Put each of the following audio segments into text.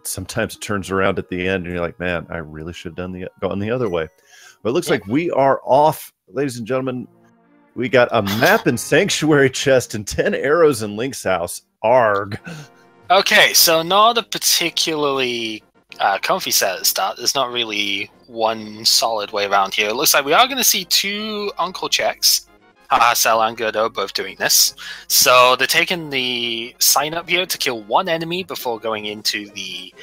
sometimes it turns around at the end, and you're like, man, I really should have gone the other way. But it looks like we are off, ladies and gentlemen. We got a map and sanctuary chest and 10 arrows in Link's house. Arg. Okay, so not a particularly comfy set at start. There's not really one solid way around here. It looks like we are going to see 2 Uncle checks. Sahasrahla and Godot both doing this. So they're taking the sign up here to kill 1 enemy before going into the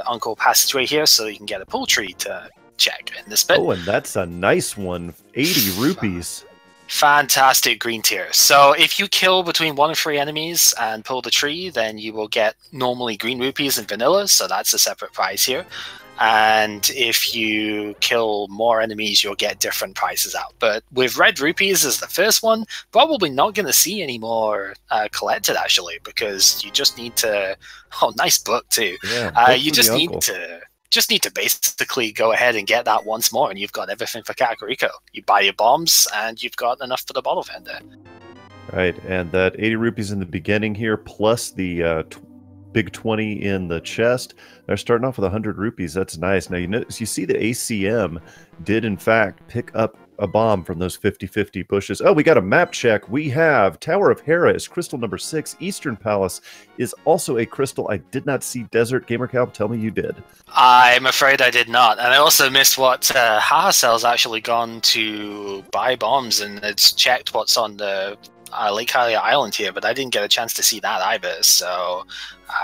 Uncle passageway here, so you can get a pull tree to check in this bit. Oh, and that's a nice one. 80 rupees. Fantastic green tier. So if you kill between 1 and 3 enemies and pull the tree, then you will get normally green rupees and vanilla, so that's a separate prize here. And if you kill more enemies, you'll get different prizes out. But with red rupees as the first one, probably not going to see any more collected, actually, because you just need to... Oh, nice book, too. Yeah, you just need to basically go ahead and get that once more, and you've got everything for Kakariko. You buy your bombs, and you've got enough for the bottle vendor. Right, and that 80 rupees in the beginning here, plus the big 20 in the chest. They're starting off with 100 rupees. That's nice. Now, you see the ACM did, in fact, pick up a bomb from those 50-50 bushes. Oh, we got a map check. We have Tower of Hera is crystal number 6. Eastern Palace is also a crystal. I did not see Desert. GamerCal, tell me you did. I'm afraid I did not. And I also missed what Sahasrahla's actually gone to buy bombs, and it's checked what's on the Lake Hylia Island here, but I didn't get a chance to see that either, so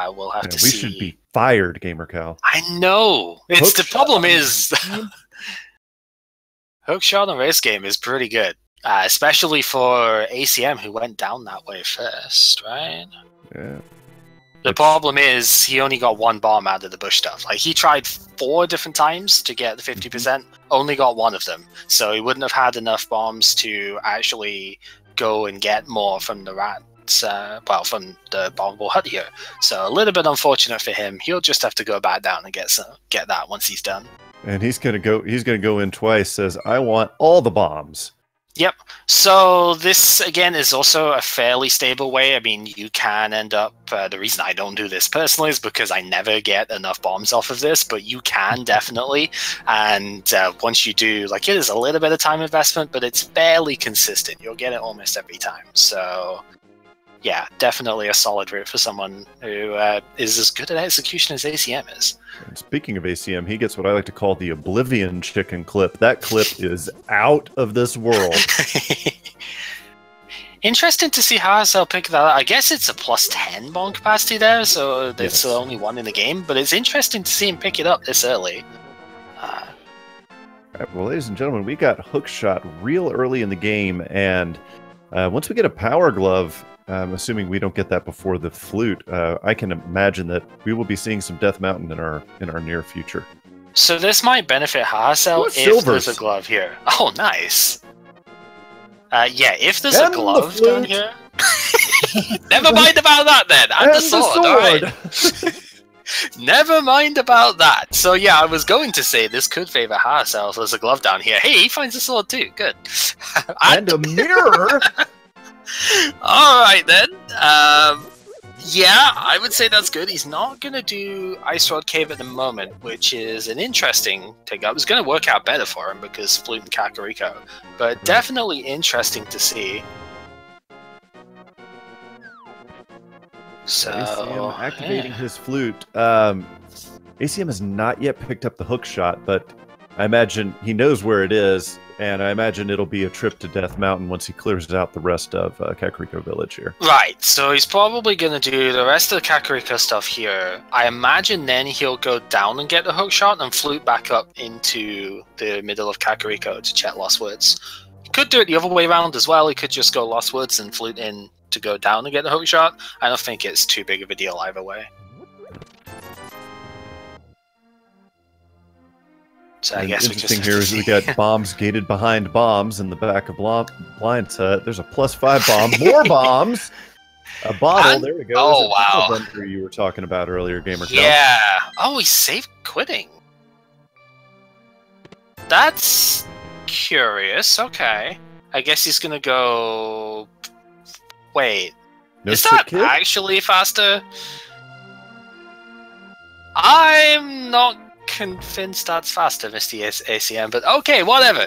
we'll have to see. We should be fired, GamerCal. I know! The problem is... Hookshot on Race Game is pretty good, especially for ACM, who went down that way first, right? Yeah. The problem is he only got 1 bomb out of the bush stuff. Like, he tried 4 different times to get the 50%, only got 1 of them. So he wouldn't have had enough bombs to actually go and get more from the rats, from the bombable hut here. So a little bit unfortunate for him. He'll just have to go back down and get that once he's done. And he's gonna go in twice, says, I want all the bombs. Yep. So this, again, is also a fairly stable way. I mean, you can end up... the reason I don't do this personally is because I never get enough bombs off of this, but you can definitely. And once you do, like, it is a little bit of time investment, but it's fairly consistent. You'll get it almost every time. So, yeah, definitely a solid route for someone who is as good at execution as ACM is. And speaking of ACM, he gets what I like to call the Oblivion chicken clip. That clip is out of this world. Interesting to see how Sahasrahla pick that up. I guess it's a plus 10 bomb capacity there, so it's the only one in the game, but it's interesting to see him pick it up this early. Right, well, ladies and gentlemen, we got hookshot real early in the game, and once we get a power glove, assuming we don't get that before the flute, I can imagine that we will be seeing some Death Mountain in our near future. So this might benefit Sahasrahla if there's a glove here. Oh, nice. Yeah, if there's a glove down here... Never mind about that then! And the sword, alright. Never mind about that. So yeah, I was going to say this could favor Sahasrahla if there's a glove down here. Hey, he finds a sword too, good. And a mirror! Alright then. Yeah, I would say that's good. He's not going to do Ice Rod Cave at the moment, which is an interesting take up. It's going to work out better for him because Flute and Kakariko, but definitely interesting to see. So, ACM activating his flute. ACM has not yet picked up the hook shot, but I imagine he knows where it is, and I imagine it'll be a trip to Death Mountain once he clears out the rest of Kakariko Village here. Right, so he's probably going to do the rest of the Kakariko stuff here. I imagine then he'll go down and get the hook shot and flute back up into the middle of Kakariko to check Lost Woods. He could do it the other way around as well. He could just go Lost Woods and flute in to go down and get the hook shot. I don't think it's too big of a deal either way. So I guess interesting here is we got bombs gated behind bombs in the back of Blind's hut. There's a +5 bomb, more bombs, a bottle. There we go. Oh wow! Bumper you were talking about earlier, Gamer. Yeah. Oh, he saved quitting. That's curious. Okay. I guess he's gonna go. Wait. Is that actually faster? I'm not convinced that's faster, Mr. ACM, but okay, whatever.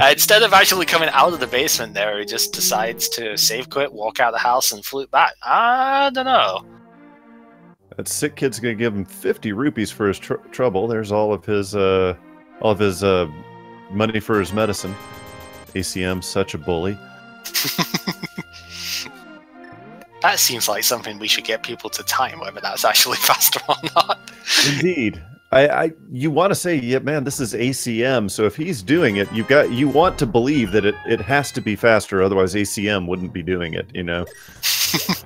Instead of actually coming out of the basement there, he just decides to save quit, walk out the house, and flute back. I don't know. That sick kid's gonna give him 50 rupees for his trouble. There's all of his money for his medicine. ACM, such a bully. That seems like something we should get people to time, whether that's actually faster or not. Indeed. You want to say, yeah, man, this is ACM, so if he's doing it, you want to believe that it has to be faster, otherwise ACM wouldn't be doing it, you know?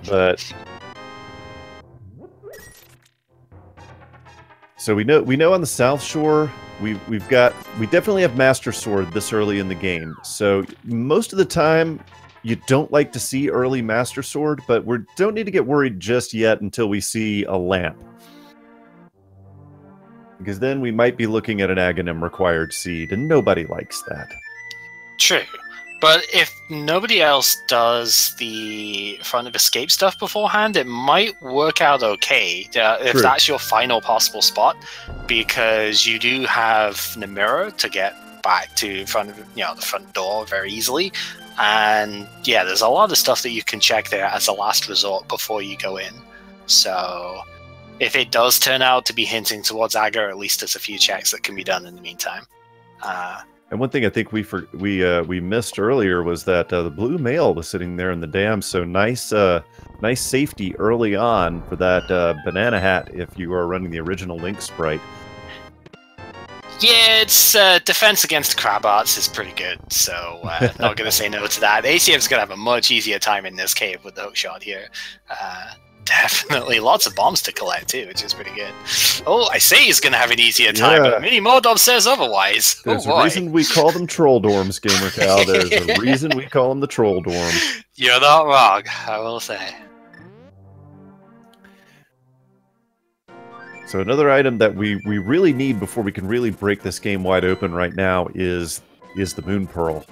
But so we know on the South Shore we definitely have Master Sword this early in the game. So most of the time you don't like to see early Master Sword, but we don't need to get worried just yet until we see a lamp. Because then we might be looking at an agahnim required seed, and nobody likes that. True. But if nobody else does the front of escape stuff beforehand, it might work out okay if True. That's your final possible spot, because you do have the mirror to get back to the front door very easily. And yeah, there's a lot of stuff that you can check there as a last resort before you go in. So if it does turn out to be hinting towards Aga, at least there's a few checks that can be done in the meantime. And one thing I think we missed earlier was that the blue male was sitting there in the dam. So nice safety early on for that banana hat if you are running the original Link sprite. Yeah, its defense against crab arts is pretty good, so not going to say no to that. ACM's going to have a much easier time in this cave with the hookshot here. Definitely lots of bombs to collect too, which is pretty good. Oh, I say he's going to have an easier time, but Mini Mordov says otherwise. There's a reason we call them troll dorms, Gamer Cow. There's a reason we call them the troll dorms. You're not wrong, I will say. So another item that we really need before we can really break this game wide open right now is the Moon Pearl.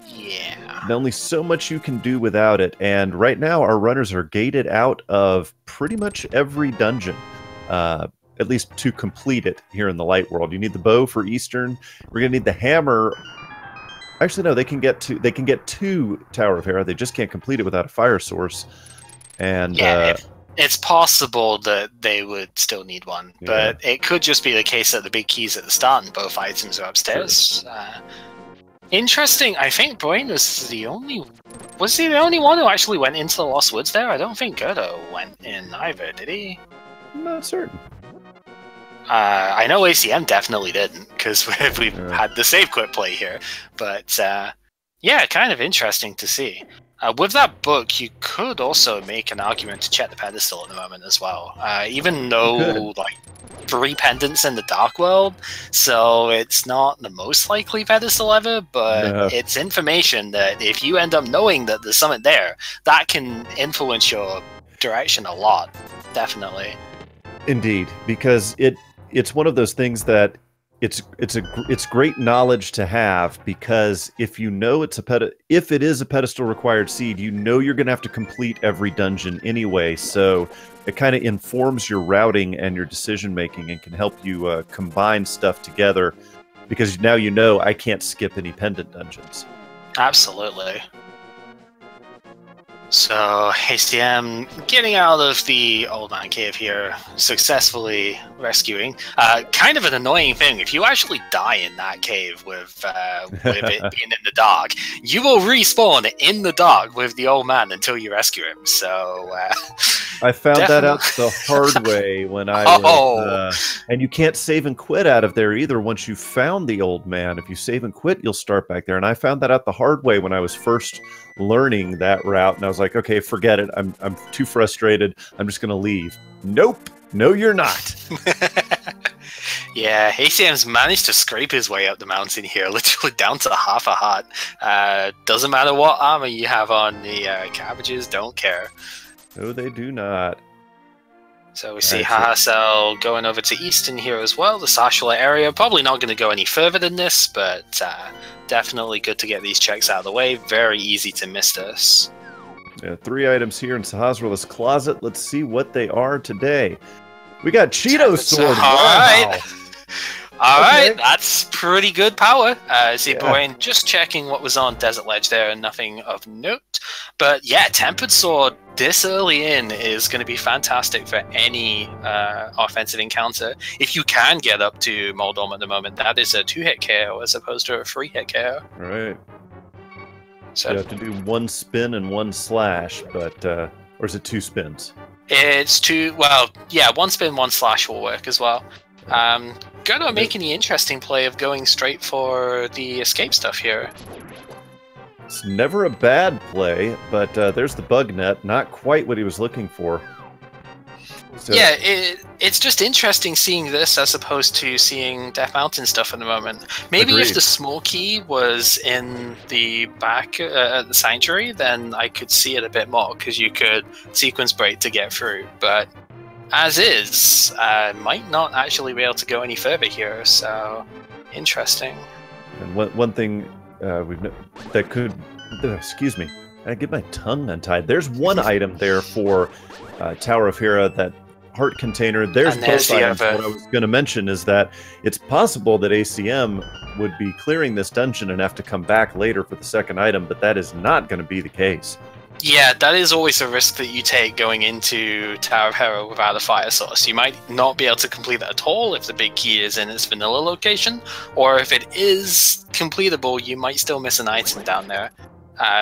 Yeah. Only so much you can do without it, and right now our runners are gated out of pretty much every dungeon, at least to complete it here in the Light World. You need the bow for Eastern. We're gonna need the hammer. Actually, no, they can get two Tower of Hera. They just can't complete it without a fire source. And yeah, it's possible that they would still need one, but it could just be the case that the big key's at the start and both items are upstairs. Sure. Interesting. I think Brain was he the only one who actually went into the Lost Woods there? I don't think Gerdo went in either, did he? I'm not certain. I know ACM definitely didn't, because we've had the save quit play here. But yeah, kind of interesting to see. With that book, you could also make an argument to check the pedestal at the moment as well. Even though, like, 3 pendants in the Dark World, so it's not the most likely pedestal ever, but it's information that if you end up knowing that there's something there, that can influence your direction a lot, definitely. Indeed, because it's one of those things that it's great knowledge to have, because if you know if it is a pedestal required seed, you know you're going to have to complete every dungeon anyway, so it kind of informs your routing and your decision making and can help you combine stuff together, because now you know I can't skip any pendant dungeons. Absolutely. So, ACM getting out of the Old Man Cave here, successfully rescuing. Kind of an annoying thing. If you actually die in that cave with it being in the dark, you will respawn in the dark with the old man until you rescue him. So, I found that out the hard way when I was... and you can't save and quit out of there either once you found the old man. If you save and quit, you'll start back there. And I found that out the hard way when I was first learning that route, and I was like, okay, forget it. I'm too frustrated. I'm just gonna leave. Nope. No, you're not. Yeah, ACM's managed to scrape his way up the mountain here, literally down to half a heart. Doesn't matter what armor you have on, the cabbages don't care. No, they do not. So we see Sahasrahla going over to Eastern here as well, the Sahasrahla area. Probably not going to go any further than this, but definitely good to get these checks out of the way. Very easy to miss this. Yeah, 3 items here in Sahasrahla's closet. Let's see what they are today. We got Cheeto Sword. Alright. Alright, Okay. that's pretty good power. See, Boyne, just checking what was on Desert Ledge there, nothing of note. But yeah, Tempered Sword this early in is going to be fantastic for any offensive encounter. If you can get up to Moldom at the moment, that is a 2-hit KO as opposed to a 3-hit KO. Right. So you have to do 1 spin and 1 slash, but or is it 2 spins? it's 2. Well, yeah, 1 spin, 1 slash will work as well. Ganon making the interesting play of going straight for the escape stuff here. It's never a bad play, but there's the bug net. Not quite what he was looking for. So, yeah, it's just interesting seeing this as opposed to seeing Death Mountain stuff at the moment. Maybe Agreed. if the small key was in the back at the Sanctuary, then I could see it a bit more, because you could sequence break to get through. But as is, might not actually be able to go any further here, so interesting. And one thing that could... excuse me. I get my tongue untied. There's one item there for Tower of Hera, that heart container. There's both items. What I was going to mention is that it's possible that ACM would be clearing this dungeon and have to come back later for the second item, but that is not going to be the case. Yeah, that is always a risk that you take going into Tower of Hera without a fire source. You might not be able to complete that at all if the big key is in its vanilla location, or if it is completable, you might still miss an item down there.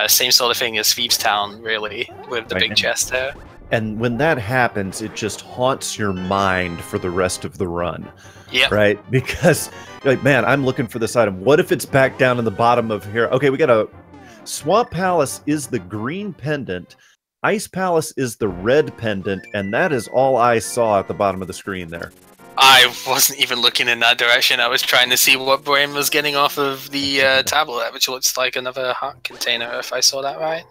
Same sort of thing as Thieves Town, really, with the big chest there. And when that happens, it just haunts your mind for the rest of the run. Yeah. Right? Because you're like, man, I'm looking for this item. What if it's back down in the bottom of here? Okay, we got a... Swamp Palace is the green pendant. Ice Palace is the red pendant, and that is all I saw at the bottom of the screen there. I wasn't even looking in that direction. I was trying to see what Brain was getting off of the tablet, which looks like another heart container, if I saw that right.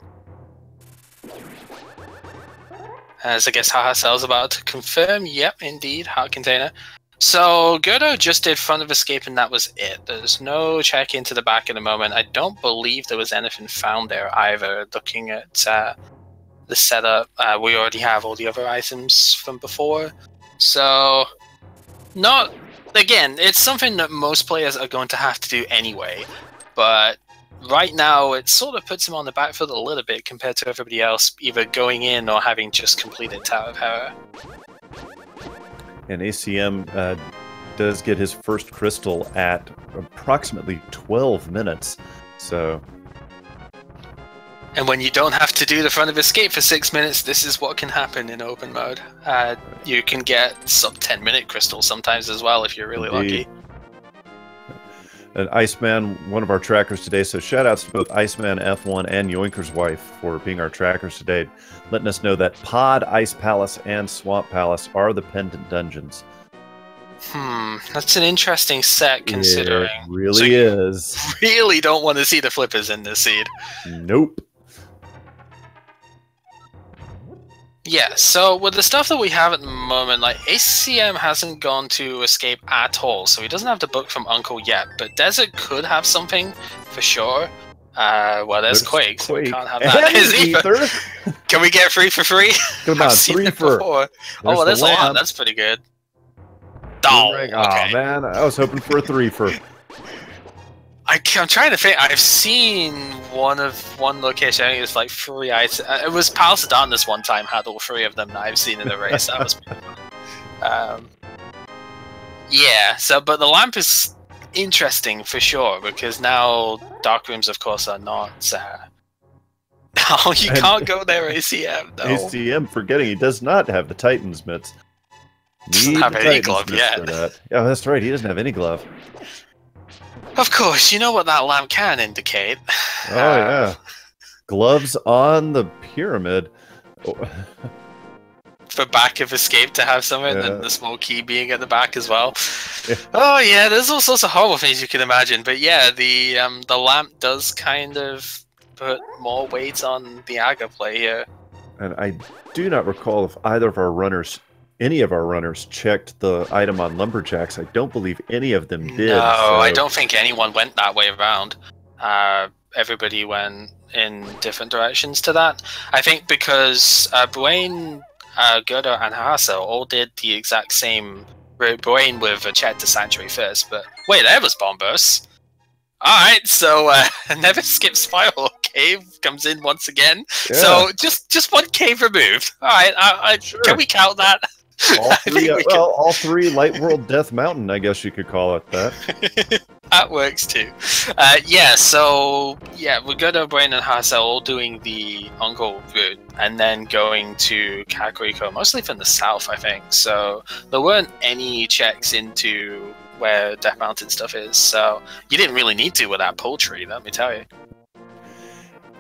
As I guess Sahasrahla about to confirm, yep, indeed, heart container. So, Gerdo just did front of escape and that was it. There's no check into the back at the moment. I don't believe there was anything found there either, looking at the setup. We already have all the other items from before. So, not... Again, it's something that most players are going to have to do anyway. But right now, it sort of puts him on the back foot a little bit compared to everybody else, either going in or having just completed Tower of Hera. And ACM does get his first crystal at approximately 12 minutes. So, and when you don't have to do the front of escape for 6 minutes, this is what can happen in open mode. You can get sub 10-minute crystals sometimes as well if you're really lucky. And Iceman, one of our trackers today, so shout outs to both Iceman F1 and Yoinker's wife for being our trackers today, letting us know that Pod, Ice Palace, and Swamp Palace are the pendant dungeons. That's an interesting set considering. It really is. Really don't want to see the flippers in this seed. Nope. Yeah, so with the stuff that we have at the moment, like ACM hasn't gone to escape at all, so he doesn't have the book from Uncle yet, but Desert could have something for sure. Well, there's Quake, so we can't have that. Ether. Can we get 3 for free? Come on, 3 for... Oh, well, there's a lot. That's pretty good. Oh, okay. Man, I was hoping for a 3 for... I'm trying to think. I've seen one location. I think it's like 3 items. It was Palace of Darkness one time had all 3 of them that I've seen in the race. That was pretty fun. Yeah. So, but the lamp is interesting for sure because now dark rooms, of course, are not. Oh, you can't go there, ACM. No. ACM, forgetting he does not have the Titan's mitts. Doesn't have any glove yet. Yeah, that's right. He doesn't have any glove. Of course, you know what that lamp can indicate. Oh, yeah. Gloves on the pyramid. For back of escape to have something, and the small key being at the back as well. Yeah. Oh, yeah, there's all sorts of horrible things you can imagine. But yeah, the lamp does kind of put more weight on the Aga play here. And I do not recall if either of our runners... Any of our runners checked the item on Lumberjacks. I don't believe any of them did. No, so... I don't think anyone went that way around. Everybody went in different directions to that. I think because Blaine Gerda and Hasa all did the exact same brain with a check to Sanctuary first, but wait, there was bomb bursts. Alright, so never skip Spiral Cave comes in once again. Yeah. So just one cave removed. Alright, sure. Can we count that? All three Light World Death Mountain, I guess you could call it that. That works too. So we're good at Brain and Hasa all doing the Uncle route and then going to Kakariko, mostly from the south, I think. So there weren't any checks into where Death Mountain stuff is, so you didn't really need to with that poultry, let me tell you.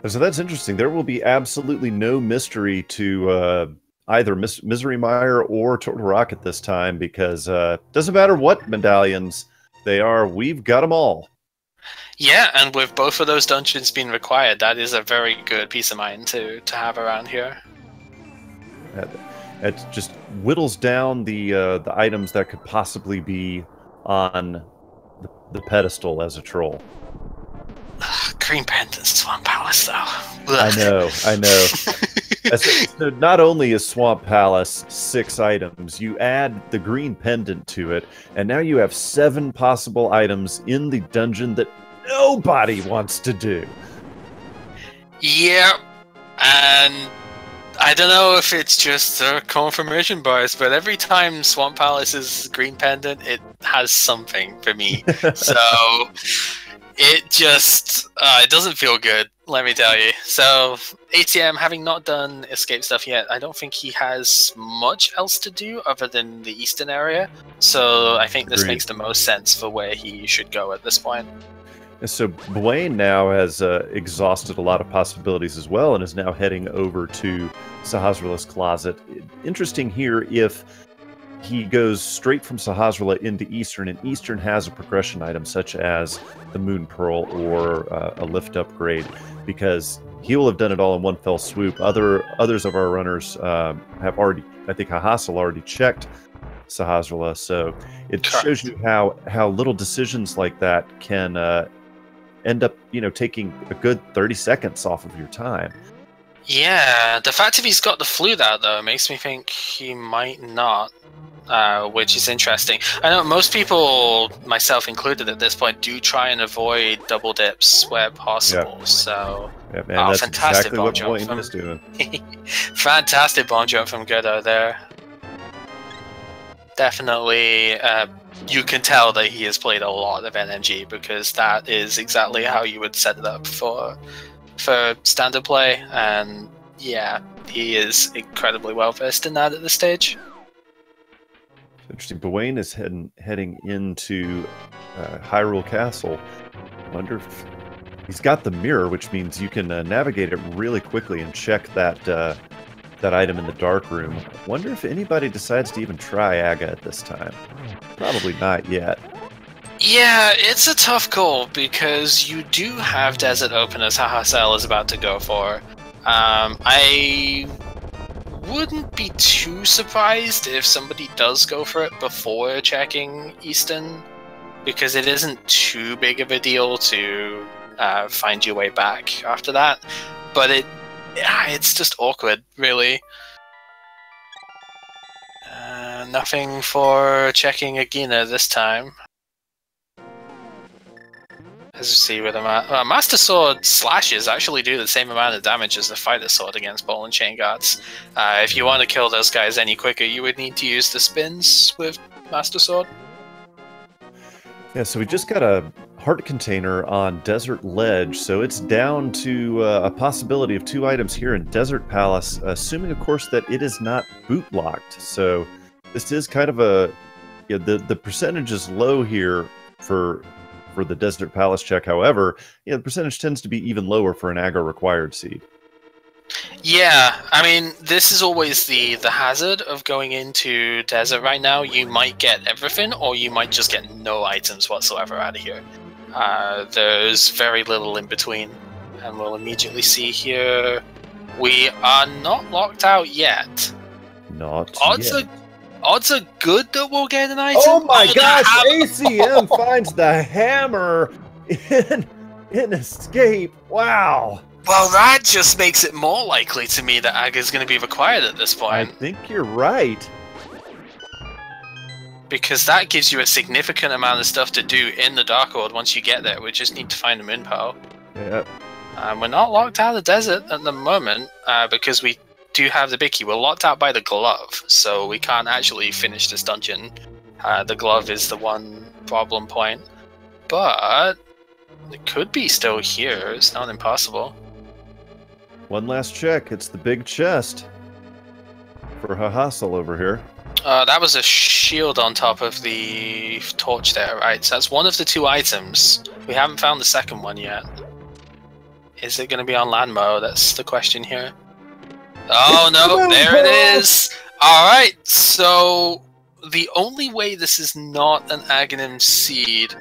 So that's interesting. There will be absolutely no mystery to either Misery Mire or Total Rocket this time, because doesn't matter what medallions they are, we've got them all. Yeah, and with both of those dungeons being required, that is a very good peace of mind to have around here. It just whittles down the items that could possibly be on the pedestal as a troll. Green Pendant Swamp Palace, though. I know. So not only is Swamp Palace 6 items, you add the green pendant to it, and now you have 7 possible items in the dungeon that nobody wants to do. Yeah, and I don't know if it's just a confirmation bias, but every time Swamp Palace is green pendant, it has something for me. So it just it doesn't feel good, let me tell you. So ATM, having not done escape stuff yet, I don't think he has much else to do other than the eastern area. So I think this makes the most sense for where he should go at this point. So Blaine now has exhausted a lot of possibilities as well, and is now heading over to Sahasrahla's closet. Interesting here, if he goes straight from Sahasrahla into Eastern, and Eastern has a progression item such as the Moon Pearl or a lift upgrade, because he will have done it all in one fell swoop. Others of our runners have already, I think Hahasal already checked Sahasrahla, so it shows you how little decisions like that can end up, taking a good 30 seconds off of your time. Yeah, the fact that he's got the flute out, though, makes me think he might not, which is interesting. I know most people, myself included at this point, do try and avoid double dips where possible, so... Yeah, man, that's fantastic exactly what Blaine is doing. Fantastic bomb jump from Gerda there. Definitely, you can tell that he has played a lot of NMG, because that is exactly how you would set it up for standard play, and yeah, he is incredibly well versed in that at this stage. Interesting. Gawain is heading into Hyrule Castle. Wonder if he's got the mirror, which means you can navigate it really quickly and check that item in the dark room. Wonder if anybody decides to even try Aga at this time. Probably not yet. Yeah, it's a tough call, because you do have Desert Open as Hahasel is about to go for. I wouldn't be too surprised if somebody does go for it before checking Eastern, because it isn't too big of a deal to find your way back after that. But it's just awkward, really. Nothing for checking Agina this time. As you see with a Master Sword slashes actually do the same amount of damage as the Fighter Sword against Ball and Chain Guards. If you want to kill those guys any quicker, you would need to use the spins with Master Sword. Yeah, so we just got a heart container on Desert Ledge, so it's down to a possibility of 2 items here in Desert Palace, assuming, of course, that it is not boot locked. So this is kind of the percentage is low here for the Desert Palace check. However, the percentage tends to be even lower for an aggro required seed. Yeah, I mean, this is always the hazard of going into Desert right now. You might get everything, or you might just get no items whatsoever out of here. There's very little in between, and we'll immediately see here, we are not locked out yet. Not yet. Odds are good that we'll get an item. Oh my gosh! ACM finds the hammer in Escape. Wow. Well, that just makes it more likely to me that Aga is going to be required at this point. I think you're right. Because that gives you a significant amount of stuff to do in the Dark World once you get there. We just need to find the Moon Pearl. Yeah. We're not locked out of the desert at the moment because we do have the big key. We're locked out by the glove, so we can't actually finish this dungeon. The glove is the one problem point. But it could be still here. It's not impossible. One last check. It's the big chest for Sahasrahla over here. That was a shield on top of the torch there, right? So that's one of the 2 items. We haven't found the second one yet. Is it going to be on land mode? That's the question here. Oh no, there it is! Alright, so the only way this is not an agahnim seed,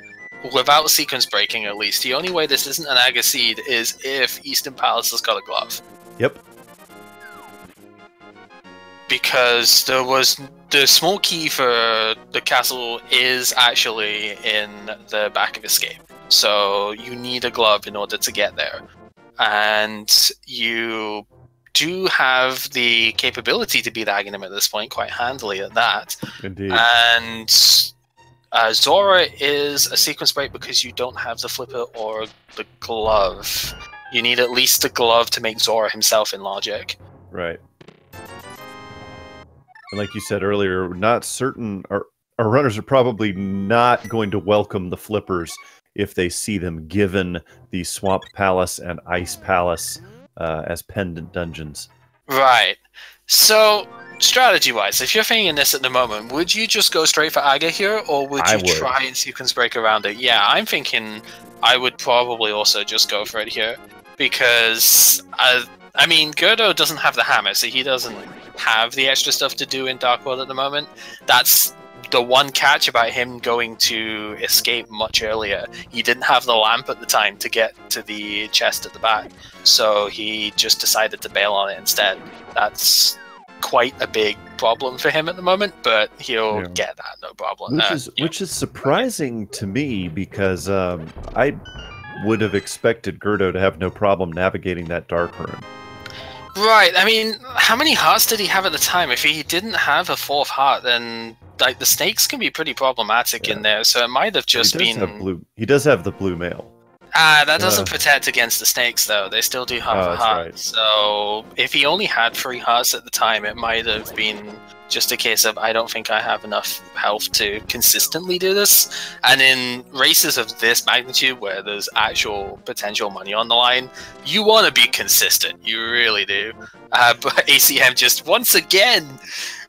without sequence breaking at least, the only way this isn't an aga seed is if Eastern Palace has got a glove. Yep. Because there was the small key for the castle is actually in the back of Escape. So you need a glove in order to get there. And you do have the capability to beat Agahnim at this point, quite handily at that. Indeed. And Zora is a sequence break because you don't have the flipper or the glove. You need at least the glove to make Zora himself in logic. Right. And like you said earlier, we're not certain, our runners are probably not going to welcome the flippers if they see them, given the Swamp Palace and Ice Palace as pendant dungeons. Right. So, strategy-wise, if you're thinking this at the moment, would you just go straight for Aga here, or would you try and sequence break around it? Yeah, I'm thinking I would probably also just go for it here, because, I mean, Gerdo doesn't have the hammer, so he doesn't have the extra stuff to do in Dark World at the moment. That's the one catch about him going to Escape much earlier. He didn't have the lamp at the time to get to the chest at the back, so he just decided to bail on it instead. That's quite a big problem for him at the moment, but he'll get that, no problem. Which is surprising to me, because I would have expected Gerdo to have no problem navigating that dark room. Right, I mean, how many hearts did he have at the time? If he didn't have a 4th heart, then like the snakes can be pretty problematic in there, so it might have just been... He does have the blue mail. That doesn't protect against the snakes, though. They still do have a heart. Right. So if he only had 3 hearts at the time, it might have been just a case of, I don't think I have enough health to consistently do this. And in races of this magnitude, where there's actual potential money on the line, you want to be consistent. You really do. But ACM just, once again,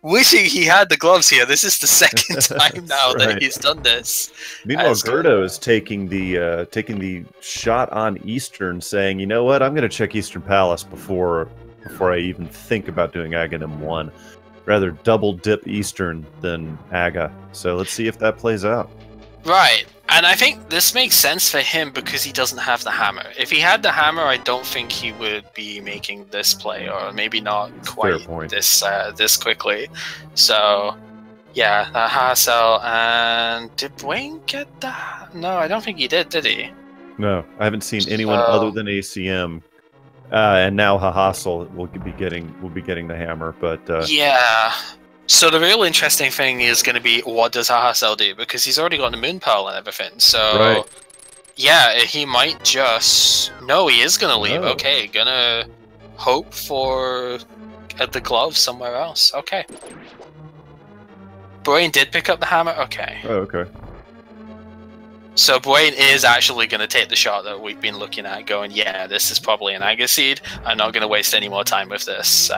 wishing he had the gloves here. This is the second time now that he's done this. Meanwhile, Gerdo is taking the shot on Eastern, saying, "You know what? I'm going to check Eastern Palace before I even think about doing Agahnim 1. Rather double dip Eastern than Aga. So let's see if that plays out." Right. And I think this makes sense for him because he doesn't have the hammer. If he had the hammer, I don't think he would be making this play, or maybe not quite this quickly. So, yeah, the Sahasrahla. And did Dwayne get that? No, I don't think he did he? No, I haven't seen anyone other than ACM. And now Sahasrahla will be getting the hammer, but yeah. So the real interesting thing is going to be, what does Sahasrahla do? Because he's already got the Moon Pearl and everything. So, yeah, he might just... No, he is going to leave. Okay, gonna hope for the glove somewhere else. Okay. Brain did pick up the hammer? Okay. Oh, okay. So Brain is actually going to take the shot that we've been looking at, going, yeah, this is probably an Aga Seed. I'm not going to waste any more time with this.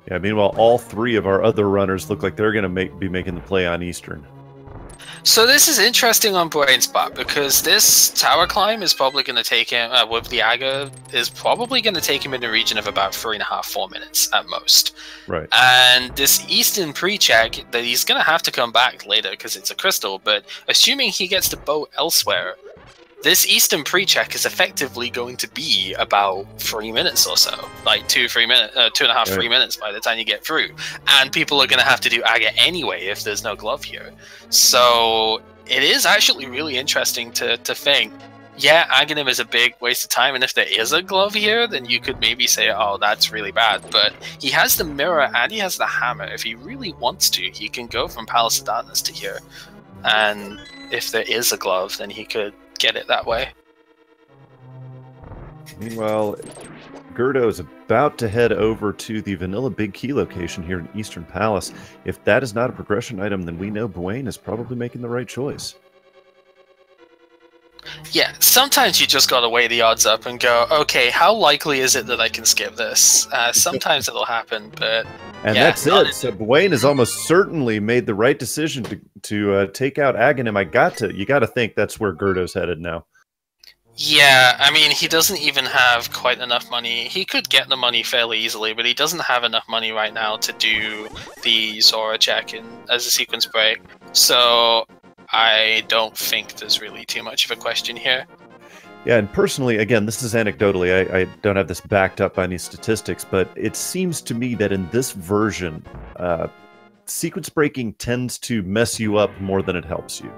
Yeah, meanwhile, all 3 of our other runners look like they're going to be making the play on Eastern. So this is interesting on Brain's part, because this tower climb is probably going to take him, with the Aga, is probably going to take him in the region of about 3.5, 4 minutes at most. Right. And this Eastern pre-check, that he's going to have to come back later because it's a crystal, but assuming he gets the boat elsewhere, this Eastern pre-check is effectively going to be about 3 minutes or so, like 2.5, 3 minutes by the time you get through. And people are going to have to do Aga anyway if there's no glove here. So it is actually really interesting to think, Yeah, agahnim is a big waste of time, and if there is a glove here, then you could maybe say, oh, that's really bad. But he has the mirror and he has the hammer. If he really wants to, he can go from Palace of Darkness to here. And if there is a glove, then he could get it that way. Meanwhile, Gerdo is about to head over to the Vanilla Big Key location here in Eastern Palace. If that is not a progression item, then we know Bwayne is probably making the right choice. Yeah, sometimes you just gotta weigh the odds up and go, okay, how likely is it that I can skip this? Sometimes it'll happen, but... And yeah, that's it. So Bwayne has almost certainly made the right decision to take out agahnim. You gotta think that's where Gerdo's headed now. Yeah, I mean, he doesn't even have quite enough money. He could get the money fairly easily, but he doesn't have enough money right now to do the Zora check as a sequence break. So I don't think there's really too much of a question here. Yeah, and personally, again, this is anecdotally, I don't have this backed up by any statistics, but it seems to me that in this version, sequence breaking tends to mess you up more than it helps you.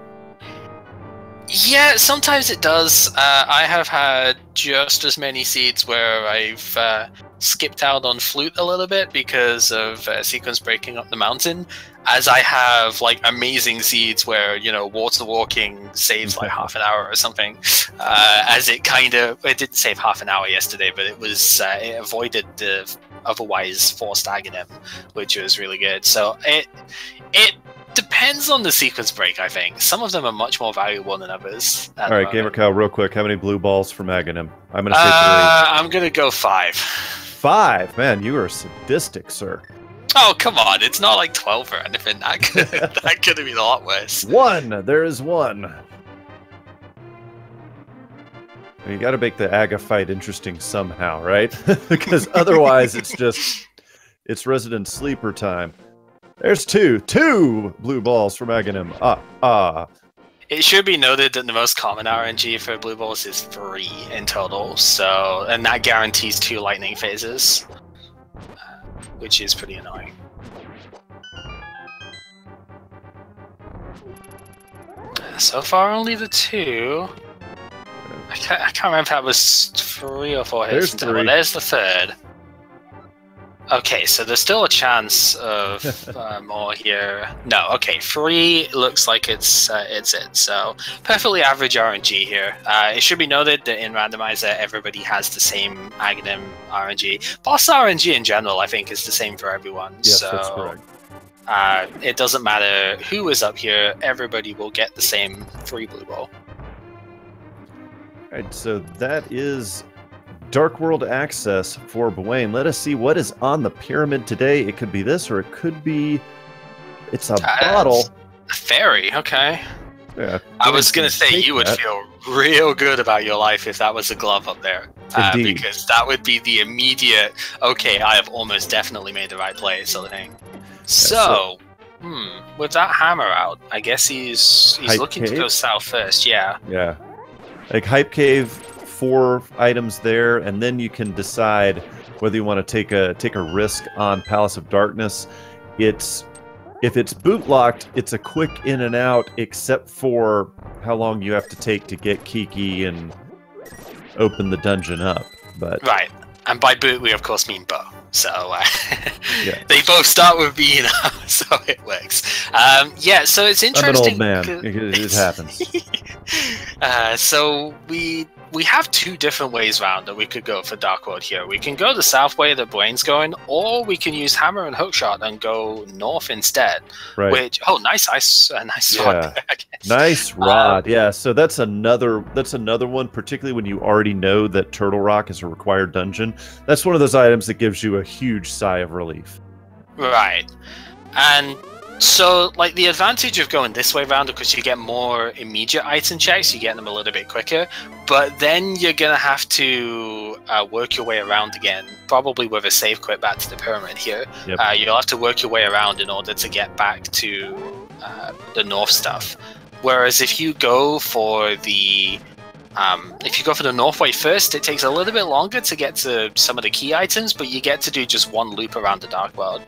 Yeah, sometimes it does. I have had just as many seeds where I've skipped out on flute a little bit because of sequence breaking up the mountain, as I have like amazing seeds where, you know, water walking saves like half an hour or something. As it didn't save half an hour yesterday, but it was it avoided the otherwise forced agahnim, which was really good. So it depends on the sequence break, I think. Some of them are much more valuable than others. All right, Gamer Cow, real quick, how many blue balls from agahnim? I'm going to say 3. I'm going to go 5. 5? Man, you are sadistic, sir. Oh, come on. It's not like 12 or anything. That could have been a lot worse. 1! There is 1. You got to make the Aga fight interesting somehow, right? Because otherwise it's resident sleeper time. There's 2 blue balls from agahnim. It should be noted that the most common RNG for blue balls is 3 in total, and that guarantees 2 lightning phases, which is pretty annoying. So far, only the 2. I can't remember if that was 3 or 4 hits. There's 3. There's the 3rd. Okay, so there's still a chance of more here. No, okay, 3 looks like it's it. So perfectly average RNG here. It should be noted that in Randomizer, everybody has the same agahnim RNG. Boss RNG in general, I think, is the same for everyone. Yes, so that's correct. It doesn't matter who is up here. Everybody will get the same 3 blue ball. All right, so that is Dark World access for Bwayne. Let us see what is on the pyramid today. It could be this, or it could be... It's a bottle. A fairy, okay. Yeah, I was going to say, you would feel real good about your life if that was a glove up there. Because that would be the immediate, okay, I have almost definitely made the right play sort of thing. So, with that hammer out, I guess he's looking to go south first, yeah. Yeah. Like Hype Cave, 4 items there, and then you can decide whether you want to take a risk on Palace of Darkness. If it's boot locked, it's a quick in and out, except for how long you have to take to get Kiki and open the dungeon up. But right, and by boot we of course mean bow. So yeah. They both start with B now, so it works. Yeah, so it's interesting. I'm an old man. It happens. So we have 2 different ways round that we could go for Dark World here. We can go the south way that Bwayne's going, or we can use hammer and hookshot and go north instead. Right. Which nice rod there, I guess. Nice rod. Yeah. So that's another one, particularly when you already know that Turtle Rock is a required dungeon. That's one of those items that gives you a huge sigh of relief. Right. And so, like, the advantage of going this way around, because you get more immediate item checks, you get them a little bit quicker, but then you're going to have to work your way around again, probably with a save quit back to the pyramid here. Yep. You'll have to work your way around in order to get back to the north stuff. Whereas if you go for the north way first, it takes a little bit longer to get to some of the key items, but you get to do just 1 loop around the Dark World.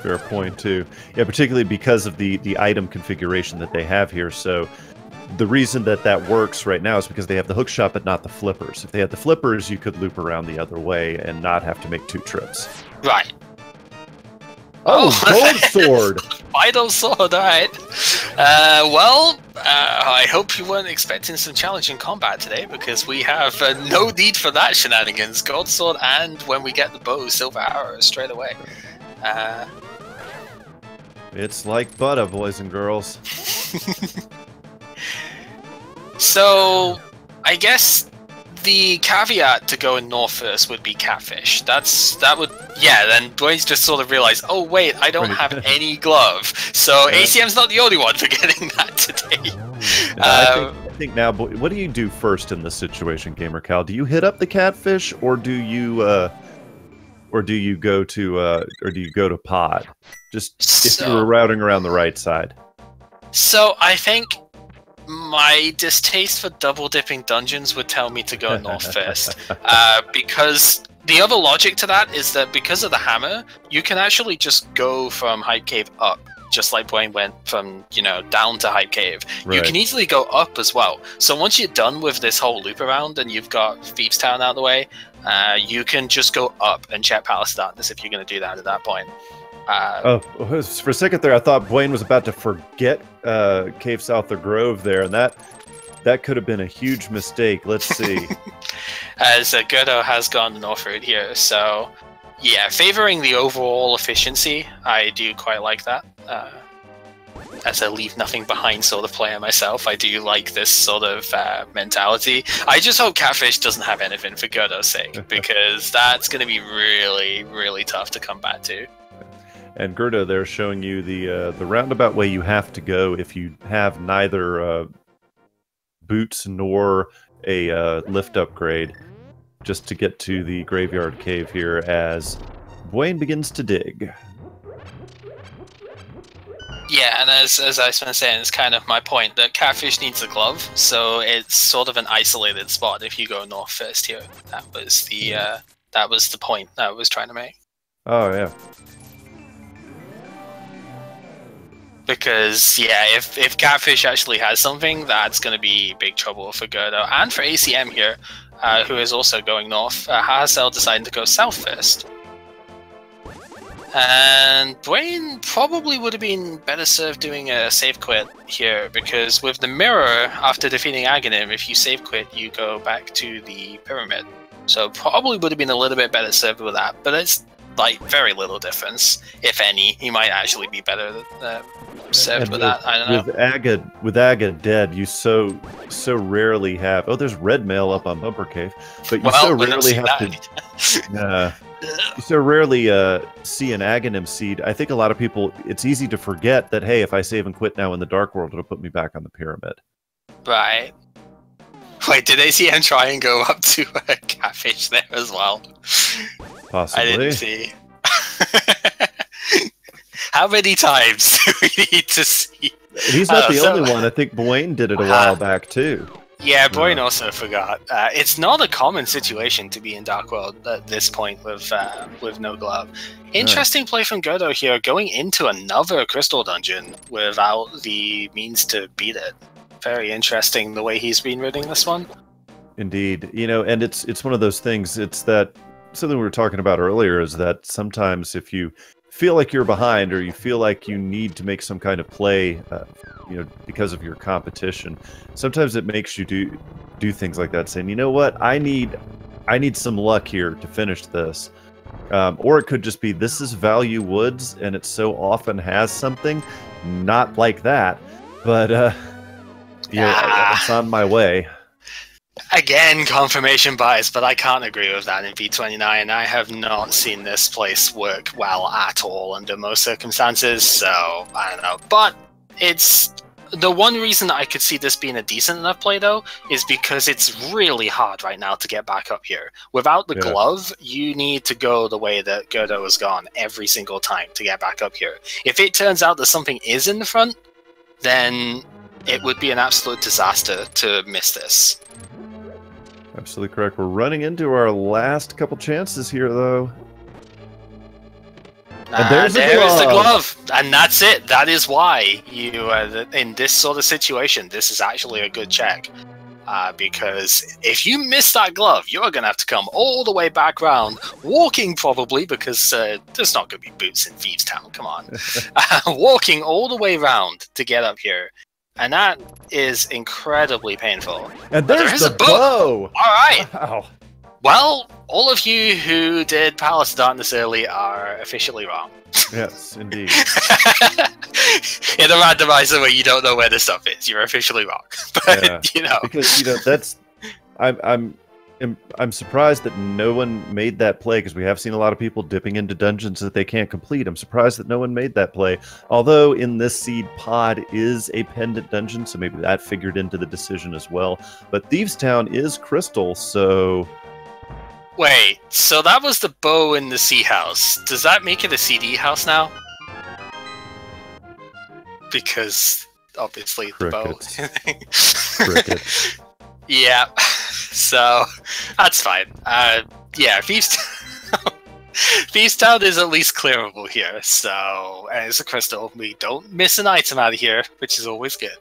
Fair point too. Yeah, particularly because of the item configuration that they have here. So the reason that works right now is because they have the hookshot, but not the flippers. If they had the flippers, you could loop around the other way and not have to make 2 trips. Right. Oh, gold sword! Vital sword, alright. Well, I hope you weren't expecting some challenging combat today, because we have no need for that shenanigans. Gold sword, and when we get the bow, silver arrow straight away. It's like butter, boys and girls. So, I guess the caveat to going north first would be catfish. Then Dwayne's just sort of realized, oh wait, I don't have any glove. So ACM's not the only one for getting that today. I think now, what do you do first in this situation, Gamer Cal? Do you hit up the catfish, or do you go to pod? If you were routing around the right side. So I think my distaste for double dipping dungeons would tell me to go north first, because the other logic to that is that because of the hammer, you can actually just go from Hype Cave up, just like Dwayne went from, down to Hype Cave. Right. You can easily go up as well. So once you're done with this whole loop around and you've got Thieves Town out of the way, you can just go up and check Palace of Darkness if you're going to do that at that point. For a second there, I thought Dwayne was about to forget Cave South of Grove there, and that could have been a huge mistake. Let's see. As Gerdo has gone the north route here, so yeah, favoring the overall efficiency, I do quite like that. As a leave nothing behind sort of player myself, I do like this sort of mentality. I just hope Catfish doesn't have anything for Gerdo's sake, because that's going to be really, really tough to come back to. And Gerdo, they're showing you the roundabout way you have to go if you have neither boots nor a lift upgrade, just to get to the graveyard cave here as Dwayne begins to dig. Yeah, and as I've been saying, it's kind of my point that Catfish needs a glove, so it's sort of an isolated spot if you go north first here. That was the point that I was trying to make. Oh yeah. Because, yeah, if Catfish actually has something, that's going to be big trouble for Gerdo. And for ACM here, who is also going north. Sahasrahla deciding to go south first. And Dwayne probably would have been better served doing a save quit here, because with the Mire, after defeating Agahnim, if you save quit, you go back to the pyramid. So probably would have been a little bit better served with that, but it's like very little difference, if any. He might actually be better served with that. I don't know. With Aga dead, you so rarely have. Oh, there's red mail up on Bumper Cave, but you so rarely have to. You so rarely see an agahnim seed. I think a lot of people, it's easy to forget that, hey, if I save and quit now in the Dark World, it'll put me back on the pyramid. Right. Wait, did ACM try and go up to a Catfish there as well? Possibly. I didn't see. How many times do we need to see? He's not the only one. I think Dwayne did it a while back, too. Yeah, Dwayne also forgot. It's not a common situation to be in Dark World at this point with no glove. Interesting play from Gerdo here, going into another crystal dungeon without the means to beat it. Very interesting the way he's been reading this one. Indeed. And it's one of those things, it's that something we were talking about earlier is that sometimes if you feel like you're behind or you feel like you need to make some kind of play, because of your competition, sometimes it makes you do things like that, saying, you know what, I need some luck here to finish this. Or it could just be, this is Value Woods, and it so often has something not like that, but it's on my way. Again, confirmation bias, but I can't agree with that in V29. I have not seen this place work well at all under most circumstances, so I don't know. But it's the one reason I could see this being a decent enough play, though, is because it's really hard right now to get back up here. Without the glove, you need to go the way that Gerdo has gone every single time to get back up here. If it turns out that something is in the front, then it would be an absolute disaster to miss this. Absolutely correct. We're running into our last couple chances here, though. And there's there is the glove, and that's it. That is why you, in this sort of situation, this is actually a good check. Because if you miss that glove, you're going to have to come all the way back round, walking probably, because there's not going to be boots in Thieves Town, come on. Walking all the way round to get up here. And that is incredibly painful. And there's the bow! All right. Wow. Well, all of you who did Palace of Darkness early are officially wrong. Yes, indeed. In a randomizer where you don't know where the stuff is, you're officially wrong. But Yeah. you know, Because that's I'm surprised that no one made that play, because we have seen a lot of people dipping into dungeons that they can't complete. I'm surprised that no one made that play. Although in this seed pod is a pendant dungeon, so maybe that figured into the decision as well. But Thieves Town is crystal, so wait. So that was the bow in the sea house. Does that make it a CD house now? Because obviously Crickets. the bow. cricket. Yeah, so that's fine. Yeah, Thieves Town is at least clearable here. So, and it's a crystal. We don't miss an item out of here, which is always good.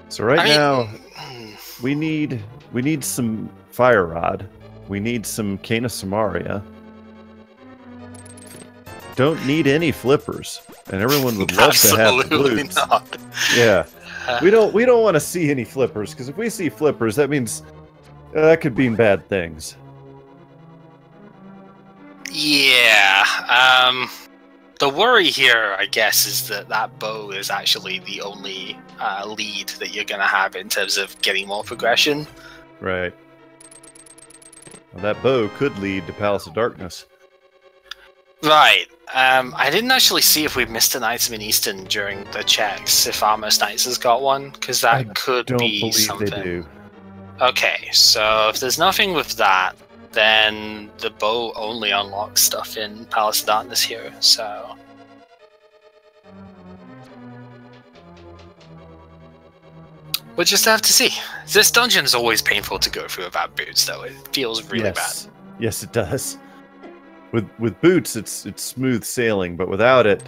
So now we need some fire rod. We need some Cane of Samaria. Don't need any flippers, and everyone would love to have flutes. Not. Yeah, we don't want to see any flippers, because if we see flippers, that means that could mean bad things. Yeah. The worry here, I guess, is that that bow is actually the only lead that you're going to have in terms of getting more progression. Right. Well, that bow could lead to Palace of Darkness. Right. I didn't actually see if we missed an item in Eastern during the checks, if Armor Knights has got one, because that could be something. They do. Okay, so if there's nothing with that, then the bow only unlocks stuff in Palace of Darkness here, so... We'll just have to see. This dungeon is always painful to go through without boots, though. It feels really bad. Yes, it does. With boots, it's smooth sailing, but without it,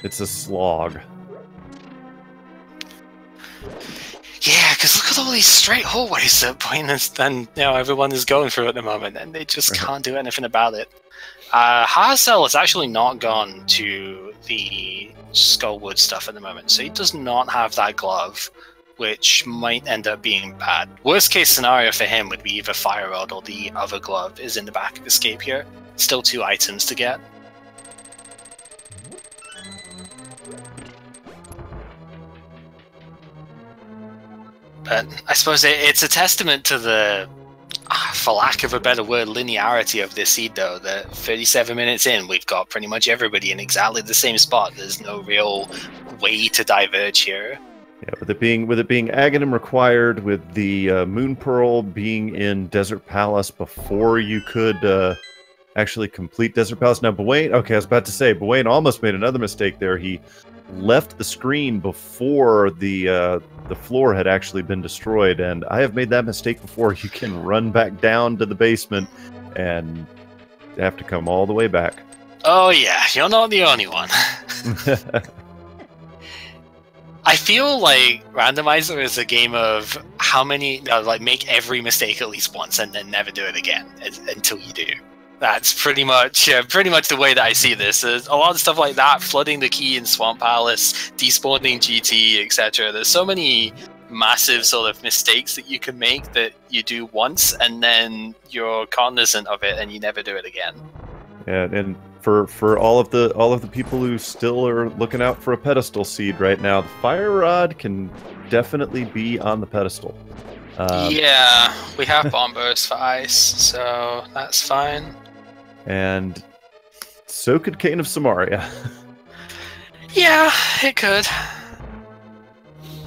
it's a slog. Yeah, because look at all these straight hallways that Pointless and everyone is going through at the moment, and they just can't do anything about it. Sahasrahla has actually not gone to the Skullwood stuff at the moment, so he does not have that glove, which might end up being bad. Worst case scenario for him would be either Fire Rod or the other glove is in the back of Escape here. Still 2 items to get. But I suppose it's a testament to the, for lack of a better word, linearity of this seed, though, that 37 minutes in, we've got pretty much everybody in exactly the same spot. There's no real way to diverge here. Yeah, with it being agahnim required, with the Moon Pearl being in Desert Palace before you could actually complete Desert Palace. Now, Bwayne, okay, I was about to say, Bwayne almost made another mistake there. He left the screen before the floor had actually been destroyed, and I have made that mistake before. You can run back down to the basement and have to come all the way back. Oh yeah, you're not the only one. I feel like Randomizer is a game of how many, make every mistake at least once and then never do it again until you do. That's pretty much the way that I see this. There's a lot of stuff like that, flooding the key in Swamp Palace, despawning GT, etc. There's so many massive sort of mistakes that you can make that you do once and then you're cognizant of it and you never do it again. Yeah, and for all of the people who still are looking out for a pedestal seed right now, the Fire Rod can definitely be on the pedestal. Yeah, we have bomb bursts for ice, so that's fine. And so could Cane of Samaria. Yeah, it could.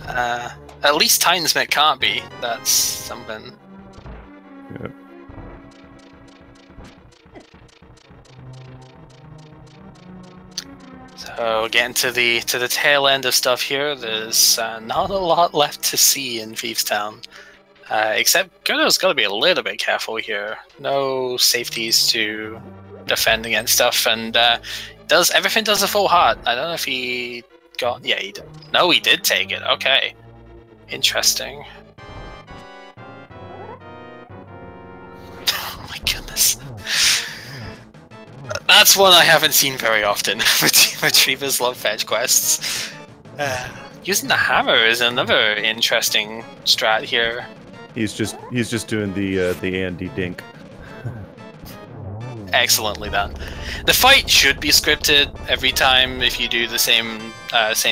At least Titans can't be. That's something. Yep. So getting to the tail end of stuff here, there's not a lot left to see in Thieves Town. Except Godo's got to be a little bit careful here. No safeties to defend against stuff, and everything does a full heart. I don't know if he got... Yeah, he did. No, he did take it. Okay. Interesting. Oh my goodness. That's one I haven't seen very often. Retrievers love fetch quests. Using the hammer is another interesting strat here. He's just doing the Andy Dink. Excellently done. The fight should be scripted every time if you do the same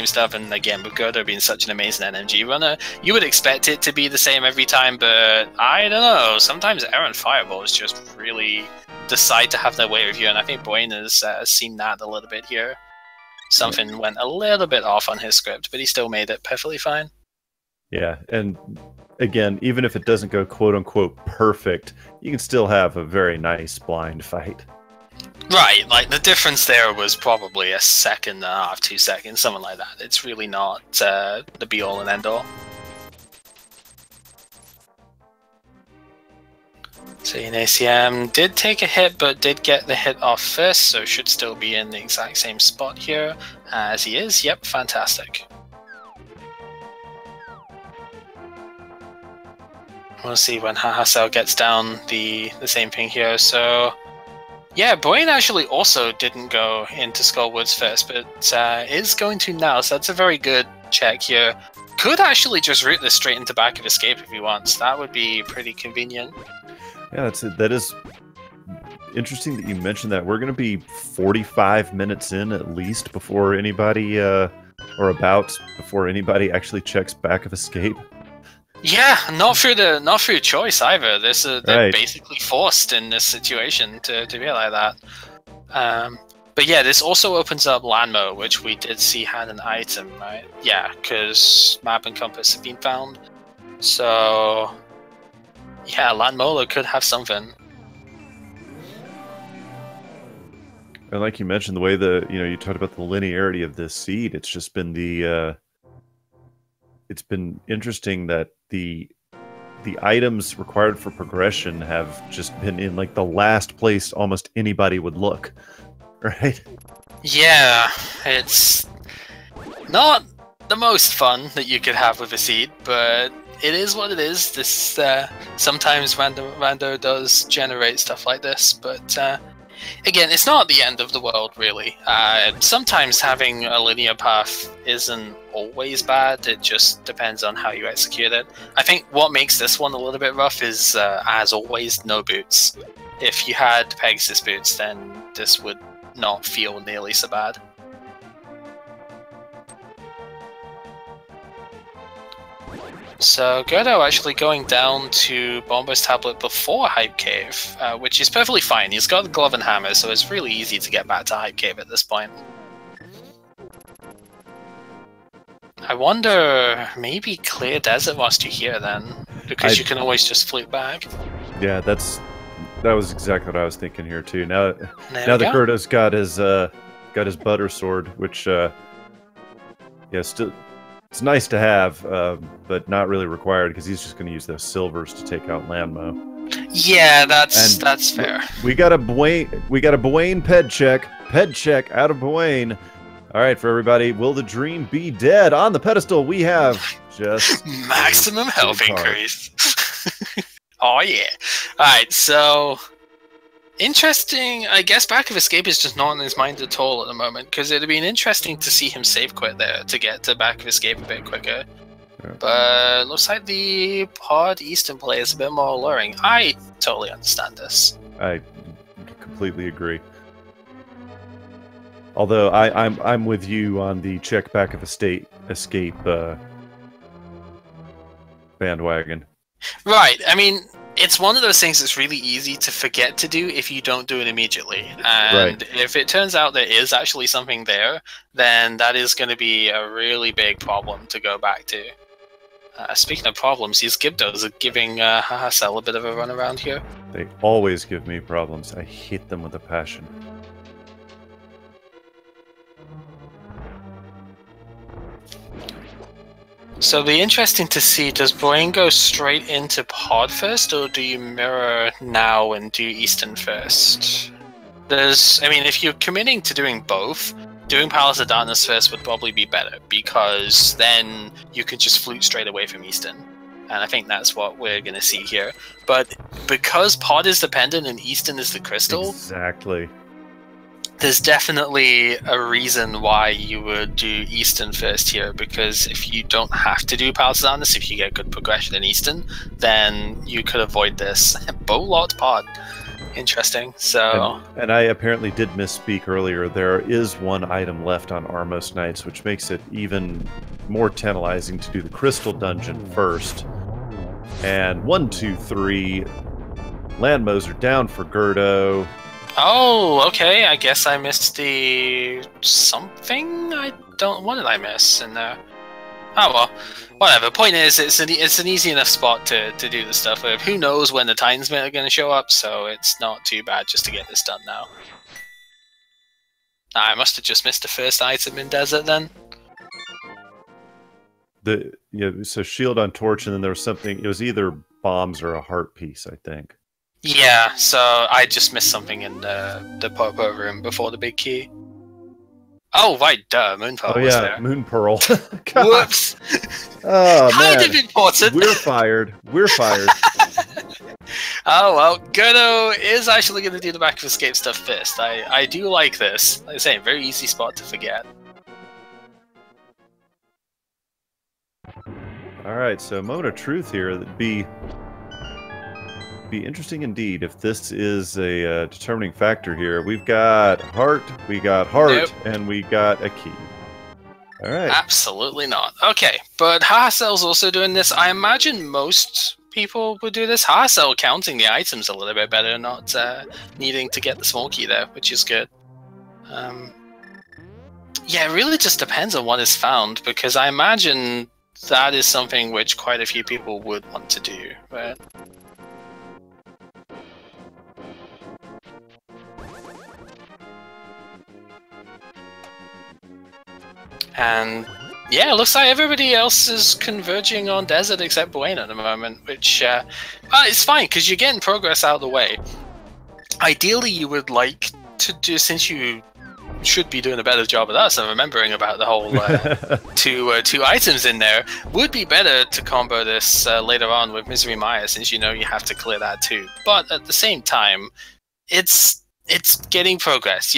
stuff. And again, with Godo being such an amazing NMG runner, you would expect it to be the same every time. But I don't know. Sometimes errant fireballs just really decide to have their way with you, and I think Boyne has seen that a little bit here. Something went a little bit off on his script, but he still made it perfectly fine. Yeah, and again, even if it doesn't go quote-unquote perfect, you can still have a very nice blind fight. Right, like the difference there was probably a second and a half, 2 seconds, something like that. It's really not the be-all and end-all. So an ACM did take a hit, but did get the hit off first, so should still be in the exact same spot here as he is. Yep, fantastic. We'll see when Sahasrahla gets down the same thing here. So yeah, Boyne actually also didn't go into Skullwoods first, but is going to now, so that's a very good check here. Could actually just route this straight into back of escape if he wants. That would be pretty convenient. Yeah, that is interesting that you mentioned that. We're going to be 45 minutes in at least before anybody, before anybody actually checks back of escape. Yeah, not through choice either. They're right. Basically forced in this situation to be like that. But yeah, this also opens up Landmo, which we did see had an item, right? Yeah, because map and compass have been found. So yeah, Landmola could have something. And like you mentioned, the way you talked about the linearity of this seed, it's just been it's been interesting that the items required for progression have just been in like the last place almost anybody would look, right? Yeah, it's not the most fun that you could have with a seed, but it is what it is. This sometimes Rando does generate stuff like this, but again, it's not the end of the world, really. Sometimes having a linear path isn't always bad. It just depends on how you execute it. I think what makes this one a little bit rough is, as always, no boots. If you had Pegasus boots, then this would not feel nearly so bad. So Godo actually going down to Bomber's Tablet before Hype Cave, which is perfectly fine. He's got the glove and hammer, so it's really easy to get back to Hype Cave at this point. I wonder, maybe Clear Desert whilst you're here then, because you can always just flute back. Yeah, that was exactly what I was thinking here too. Now that Godo's got his butter sword, which still. It's nice to have, but not really required because he's just going to use those silvers to take out Landmo. Yeah, that's fair. We got a Boyne ped check out of Boyne. All right, for everybody, will the dream be dead? On the pedestal, we have just maximum health increase. Oh yeah! All right, so. Interesting. I guess Back of Escape is just not on his mind at all at the moment, because it'd have been interesting to see him save quit there to get to Back of Escape a bit quicker. Yeah. But looks like the Pod Eastern play is a bit more alluring. I totally understand this. I completely agree. Although I'm with you on the check Back of Escape bandwagon. Right. I mean, it's one of those things that's really easy to forget to do if you don't do it immediately. And if it turns out there is actually something there, then that is going to be a really big problem to go back to. Speaking of problems, these Gibdos are giving Sahasrahla a bit of a run around here. They always give me problems. I hate them with a passion. So it'll be interesting to see, does Brain go straight into Pod first, or do you mirror now and do Eastern first? I mean, if you're committing to doing both, doing Palace of Darkness first would probably be better, because then you could just flute straight away from Eastern. And I think that's what we're going to see here. But because Pod is the pendant and Eastern is the crystal... Exactly. There's definitely a reason why you would do Eastern first here, because if you don't have to do Palace of Darkness, if you get good progression in Eastern, then you could avoid this. Bow-locked Pod. Interesting. So, and I apparently did misspeak earlier. There is one item left on Armos Knights, which makes it even more tantalizing to do the Crystal Dungeon first. And 1, 2, 3. Landmoser down for Gerdo. Oh, okay. I guess I missed the something. What did I miss in there? Oh well, whatever. Point is, it's an easy enough spot to do the stuff with. Who knows when the Titan'smith are going to show up, so it's not too bad just to get this done now. I must have just missed the first item in Desert then. So shield on torch, and then there was something. It was either bombs or a heart piece, I think. Yeah, so I just missed something in the Popo room before the big key. Oh, right, duh, Moon Pearl was there. Moon Pearl. Whoops! Oh, man. Kind of important. We're fired. We're fired. Oh, well, Gerdo is actually going to do the back of escape stuff first. I do like this. Like I say, very easy spot to forget. Alright, so moment of truth here. That'd be interesting indeed if this is a determining factor here. We've got heart, nope. And we got a key. All right. Absolutely not. Okay, but Hahasel's also doing this. I imagine most people would do this. Hahasel counting the items a little bit better, not needing to get the small key there, which is good. Yeah, it really just depends on what is found, because I imagine that is something which quite a few people would want to do, right? And yeah, it looks like everybody else is converging on Desert except Buena at the moment, which it's fine because you're getting progress out of the way. Ideally, you would like to do, since you should be doing a better job of us and remembering about the whole two items in there, would be better to combo this later on with Misery Mire, since you know you have to clear that too. But at the same time, it's getting progress.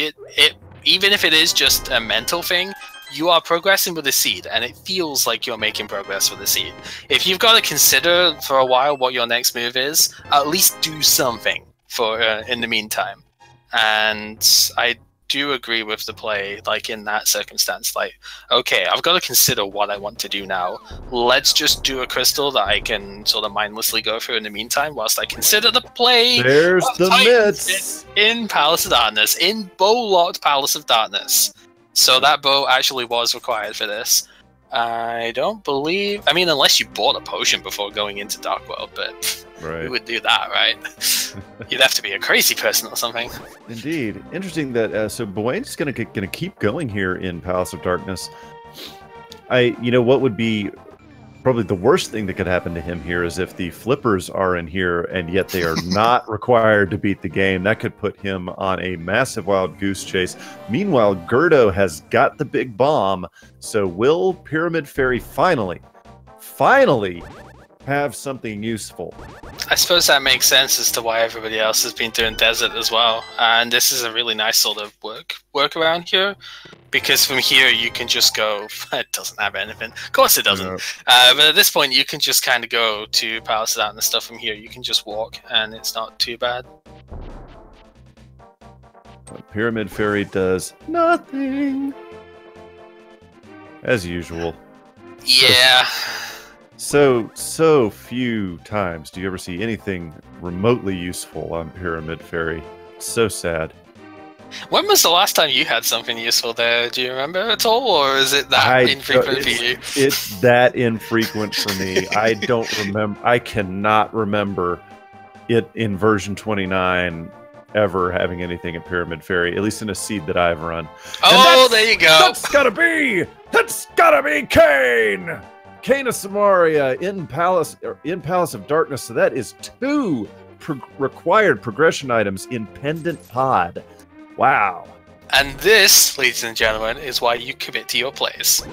Even if it is just a mental thing, you are progressing with the seed, and it feels like you're making progress with the seed. If you've got to consider for a while what your next move is, at least do something for in the meantime. And I do agree with the play, like in that circumstance, like, okay, I've got to consider what I want to do now. Let's just do a crystal that I can sort of mindlessly go through in the meantime whilst I consider the play. There's the myths in Palace of Darkness, in bow-locked Palace of Darkness. So that bow actually was required for this. I don't believe... I mean, unless you bought a potion before going into Dark World, but right. Who would do that, right? You'd have to be a crazy person or something. Indeed. Interesting that... so Buena's going to keep going here in Palace of Darkness. You know, what would be probably the worst thing that could happen to him here is if the flippers are in here and yet they are not required to beat the game. That could put him on a massive wild goose chase. Meanwhile, Gerdo has got the big bomb. So will Pyramid Fairy finally have something useful? I suppose that makes sense as to why everybody else has been doing Desert as well. And this is a really nice sort of workaround here. Because from here you can just go... It doesn't have anything. Of course it doesn't. No. But at this point you can just kind of go to Palace of Darkness stuff from here. You can just walk and it's not too bad. Pyramid Fairy does nothing. As usual. Yeah. So few times do you ever see anything remotely useful on Pyramid Fairy. So sad. When was the last time you had something useful there? Do you remember at all, or is it that infrequent for you? It's that infrequent for me. I don't remember. I cannot remember it in version 29 ever having anything at Pyramid Fairy, at least in a seed that I've run. Oh, there you go. That's gotta be Kane. Arcana Samaria in Palace of Darkness. So that is 2 required progression items in Pendant Pod. Wow. And this, ladies and gentlemen, is why you commit to your plays.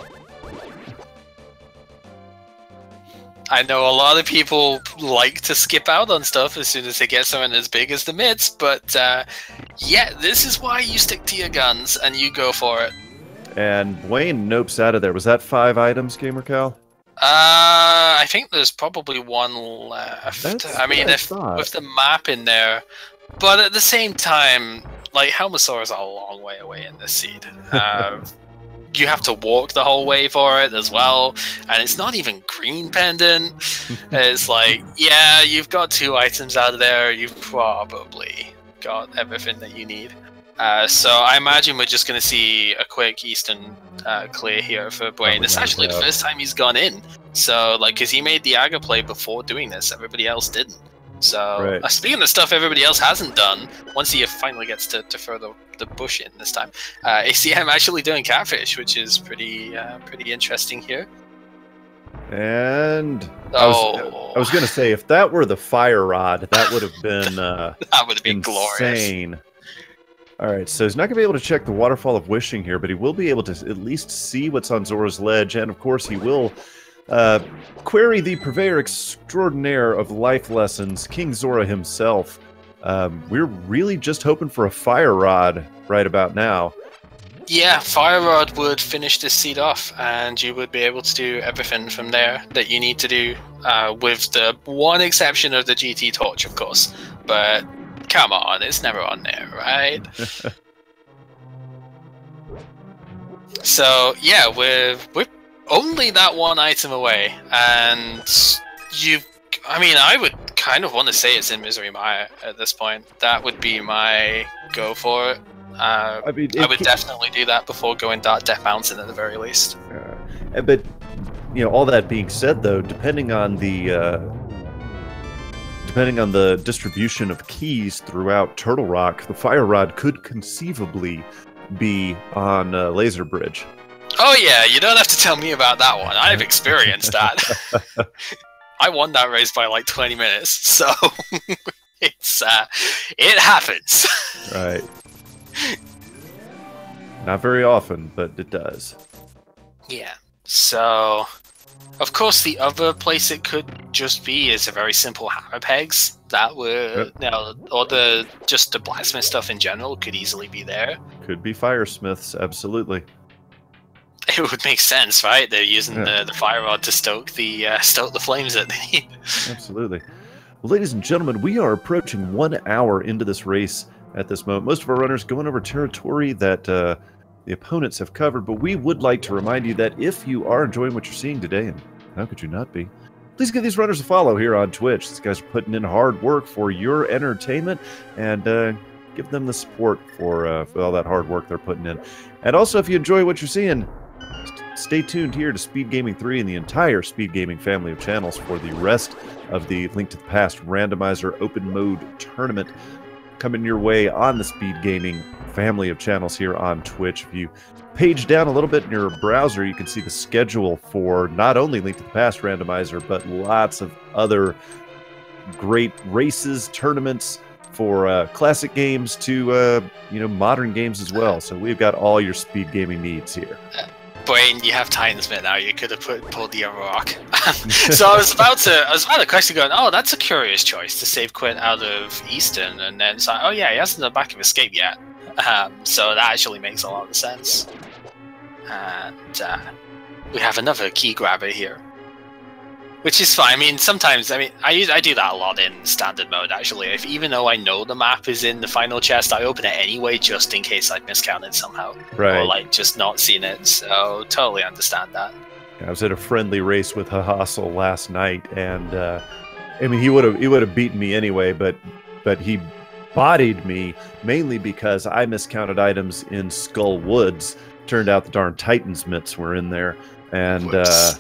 I know a lot of people like to skip out on stuff as soon as they get something as big as the mids, but yeah, this is why you stick to your guns and you go for it. And Wayne nopes out of there. Was that 5 items, Gamer Cal? I think there's probably 1 left. I mean, with the map in there, but at the same time, like Helmasaur is a long way away in this seed. You have to walk the whole way for it as well, and it's not even green pendant. It's like, yeah, you've got 2 items out of there. You've probably got everything that you need. So I imagine we're just going to see a quick Eastern clear here for Blaine. It's actually the first time he's gone in. So, like, because he made the Aga play before doing this, everybody else didn't. So, speaking of stuff everybody else hasn't done, once he finally gets to throw the bush in this time, ACM actually doing Catfish, which is pretty interesting here. And I was going to say, if that were the Fire Rod, that would have been that would have been insane. Glorious. All right, so he's not going to be able to check the Waterfall of Wishing here, but he will be able to at least see what's on Zora's Ledge, and of course he will query the purveyor extraordinaire of life lessons, King Zora himself. We're really just hoping for a Fire Rod right about now. Yeah, Fire Rod would finish this seed off, and you would be able to do everything from there that you need to do, with the one exception of the GT Torch, of course. But come on, it's never on there, right? So yeah, we're only that 1 item away, and I mean, I would kind of want to say it's in Misery Mire at this point. That would be my go for it. I would definitely do that before going Dark Death Mountain at the very least. But you know, all that being said, though, depending on the distribution of keys throughout Turtle Rock, the Fire Rod could conceivably be on Laser Bridge. Oh yeah, you don't have to tell me about that one. I've experienced that. I won that race by like 20 minutes, so it happens. Right. Not very often, but it does. Yeah. So, of course, the other place it could just be is a very simple hammer pegs. That would, you know, or just the blacksmith stuff in general could easily be there. Could be firesmiths, absolutely. It would make sense, right? They're using the fire rod to stoke the flames that they need. Absolutely. Well, ladies and gentlemen, we are approaching 1 hour into this race at this moment. Most of our runners going over territory that the opponents have covered, but we would like to remind you that if you are enjoying what you're seeing today, and how could you not be, please give these runners a follow here on Twitch. These guys are putting in hard work for your entertainment, and give them the support for all that hard work they're putting in. And also, if you enjoy what you're seeing, stay tuned here to Speed Gaming 3 and the entire Speed Gaming family of channels for the rest of the Link to the Past Randomizer Open Mode Tournament coming your way on the Speed Gaming family of channels here on Twitch. If you page down a little bit in your browser, you can see the schedule for not only Link to the Past Randomizer, but lots of other great races, tournaments, for classic games to modern games as well. So we've got all your speed gaming needs here. Blaine, you have Titan's Mitt now. You could have pulled the other rock. So I was about to question going, oh, that's a curious choice to save Quint out of Eastern, and then it's like, oh yeah, he hasn't done back of escape yet. So that actually makes a lot of sense. And we have another key grabber here, which is fine. I mean, sometimes, I do that a lot in standard mode, actually. Even though I know the map is in the final chest, I open it anyway, just in case I've miscounted somehow. Right. Or, just not seen it, so totally understand that. I was at a friendly race with Sahasrahla last night, and, he would have beaten me anyway, but he bodied me, mainly because I miscounted items in Skull Woods. Turned out the darn Titan's mitts were in there. And I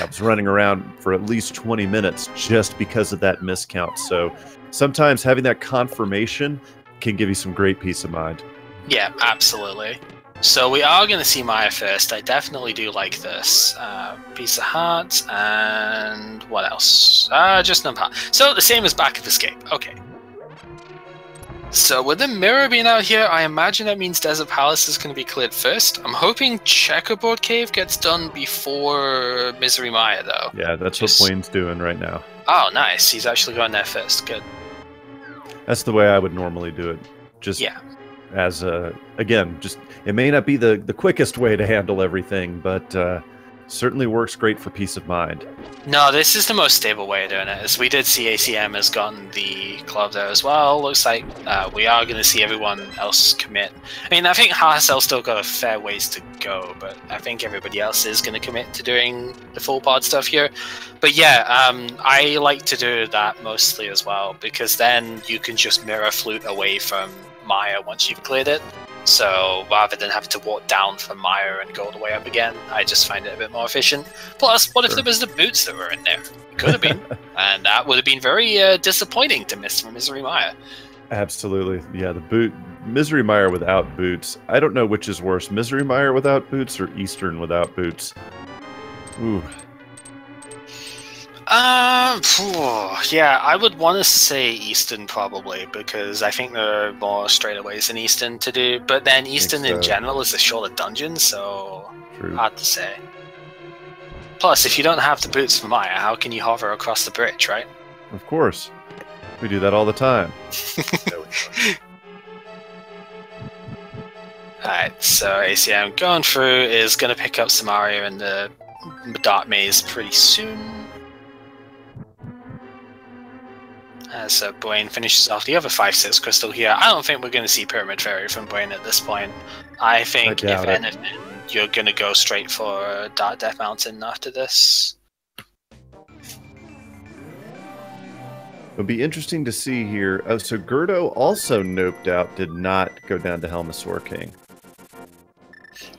was running around for at least 20 minutes just because of that miscount. So sometimes having that confirmation can give you some great peace of mind. Yeah, absolutely. So we are going to see Mire first. I definitely do like this. Piece of heart, and what else? Just numb heart. So the same as Back of Escape. Okay. So with the Mire being out here, I imagine that means Desert Palace is going to be cleared first. I'm hoping Checkerboard Cave gets done before Misery Mire, though. Yeah, that's what Wayne's doing right now. Oh, nice. He's actually going there first. Good. That's the way I would normally do it. Just as again, just it may not be the quickest way to handle everything, but certainly works great for peace of mind. No, this is the most stable way of doing it. As we did see ACM has gotten the club there as well. Looks like we are going to see everyone else commit. I mean, I think Hassel still got a fair ways to go, but I think everybody else is going to commit to doing the full pod stuff here. But yeah, I like to do that mostly as well, because then you can just mirror flute away from Mire once you've cleared it. So rather than having to walk down from Mire and go all the way up again, I just find it a bit more efficient. Plus, what if there was the boots that were in there? Could have been. And that would have been very disappointing to miss from Misery Mire. Absolutely. Yeah, the Misery Mire without boots. I don't know which is worse, Misery Mire without boots or Eastern without boots. Ooh. Yeah, I would want to say Eastern probably, because I think there are more straightaways in Eastern to do, but then Eastern in general is a shorter dungeon, so hard to say. Plus, if you don't have the boots for Mire, how can you hover across the bridge, right? Of course. We do that all the time. Alright, so ACM going through is going to pick up Samaria in the Dark Maze pretty soon. So Bwain finishes off the other 5/6 crystal here. I don't think we're going to see Pyramid Fairy from Bwain at this point. I think, if anything, you're going to go straight for Dark Death Mountain after this. It'll be interesting to see here. Oh, so Gerdo also noped out, did not go down to Helmasaur King.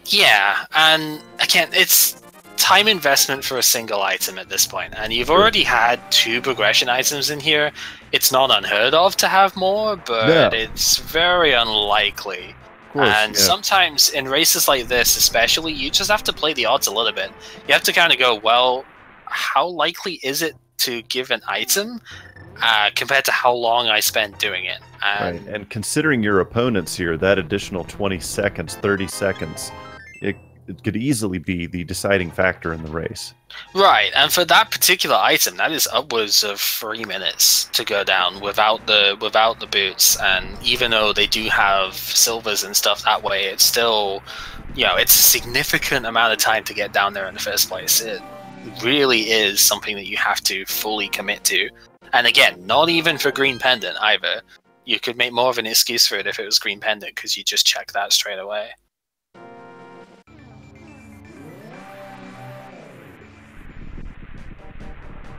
Yeah, and again, it's time investment for a single item at this point, and you've already had 2 progression items in here. It's not unheard of to have more, but it's very unlikely. And sometimes in races like this especially, you just have to play the odds a little bit. You have to kind of go, well, how likely is it to give an item compared to how long I spent doing it? Right, and considering your opponents here, that additional 20 seconds, 30 seconds, it could easily be the deciding factor in the race. Right, and for that particular item, that is upwards of 3 minutes to go down without the boots. And even though they do have silvers and stuff that way, it's still, it's a significant amount of time to get down there in the first place. It really is something that you have to fully commit to. And again, not even for Green Pendant either. You could make more of an excuse for it if it was Green Pendant, because you just check that straight away.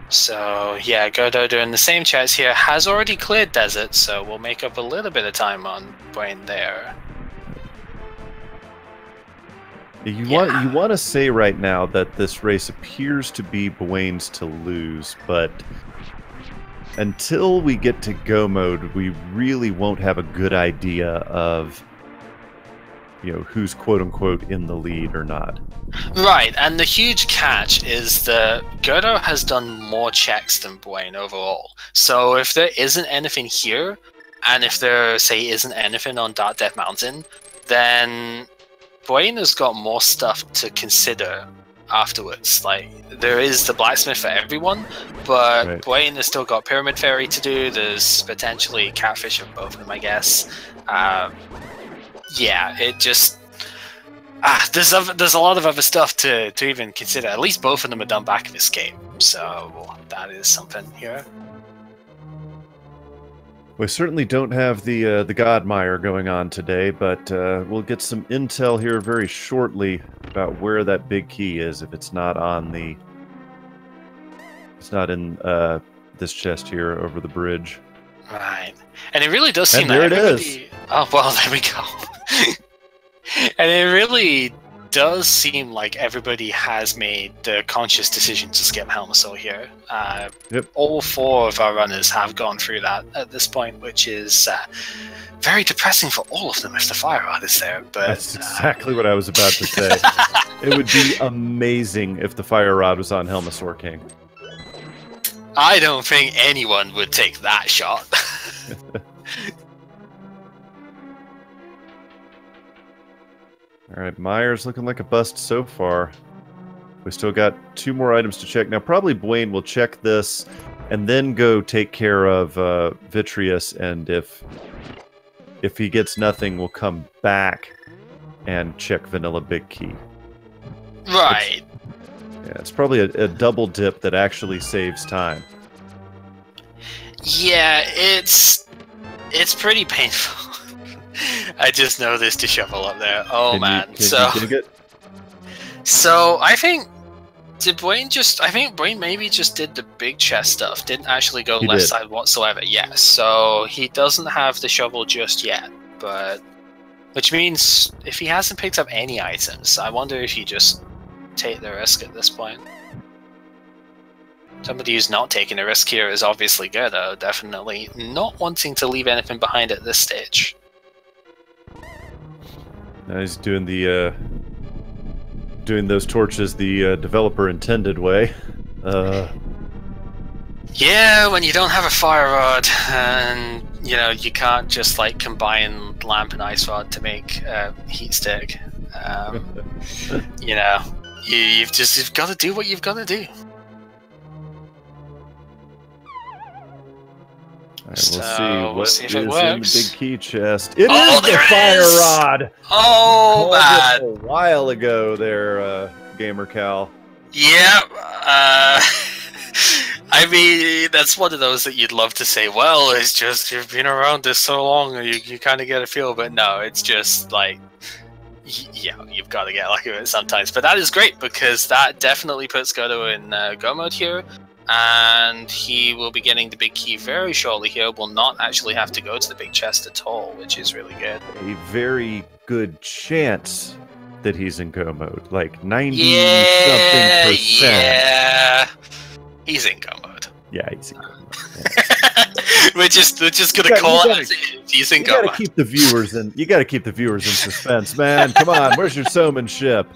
So yeah, Godot doing the same checks here, has already cleared Desert, so we'll make up a little bit of time on Bwain there. You want to say right now that this race appears to be Bwain's to lose, but until we get to go mode, we really won't have a good idea of who's quote-unquote in the lead or not. Right, and the huge catch is that Gerdo has done more checks than Bwain overall. So if there isn't anything here, and if there, say, isn't anything on Dark Death Mountain, then Bwain has got more stuff to consider afterwards. Like, there is the blacksmith for everyone, but Bwain has still got Pyramid Fairy to do. There's potentially Catfish of both of them, I guess. Yeah, it just there's a lot of other stuff to even consider. At least both of them are done Back of Escape, so that is something here. We certainly don't have the God Mire going on today, but we'll get some intel here very shortly about where that big key is. If it's not on it's not in this chest here over the bridge. Right, and it really does seem that everybody... Oh well, there we go. And it really does seem like everybody has made the conscious decision to skip Helmasaur here. Yep. All 4 of our runners have gone through that at this point, which is very depressing for all of them if the Fire Rod is there. But that's exactly what I was about to say. It would be amazing if the Fire Rod was on Helmasaur King. I don't think anyone would take that shot. All right, Mire's looking like a bust so far. We still got 2 more items to check. Now, probably Bwayne will check this and then go take care of Vitreous, and if he gets nothing, we'll come back and check Vanilla Big Key. Right. It's probably a double dip that actually saves time. Yeah, it's pretty painful. I just know this to shuffle up there. Oh man. Can you dig it? So I think Bwayne maybe just did the big chest stuff. Didn't actually go left side whatsoever. Yeah. So he doesn't have the shovel just yet. But which means if he hasn't picked up any items, I wonder if he just take the risk at this point. Somebody who's not taking a risk here is obviously Gerdo, definitely not wanting to leave anything behind at this stage. Now he's doing the doing those torches the developer intended way. Yeah, when you don't have a fire rod, and you know you can't just like combine lamp and ice rod to make heat stick. You know, you've got to do what you've got to do. All right, we'll see what is it in works. the big key chest. It is the fire rod! Oh, man! A while ago there, Gamer Cal. Yep. I mean, that's one of those that you'd love to say, well, it's just, you've been around this so long, you kind of get a feel, but no, it's just like, yeah, you've got to get lucky with it sometimes. But that is great, because that definitely puts Godo in go mode here. And he will be getting the big key very shortly here. Will not actually have to go to the big chest at all, which is really good. A very good chance that he's in go mode, like 90-something%. Yeah, he's in go mode. Yeah, he's in go mode. Yeah. we're just gonna call it. He's in go mode. You gotta keep the viewers in suspense, man. Come on, where's your showmanship?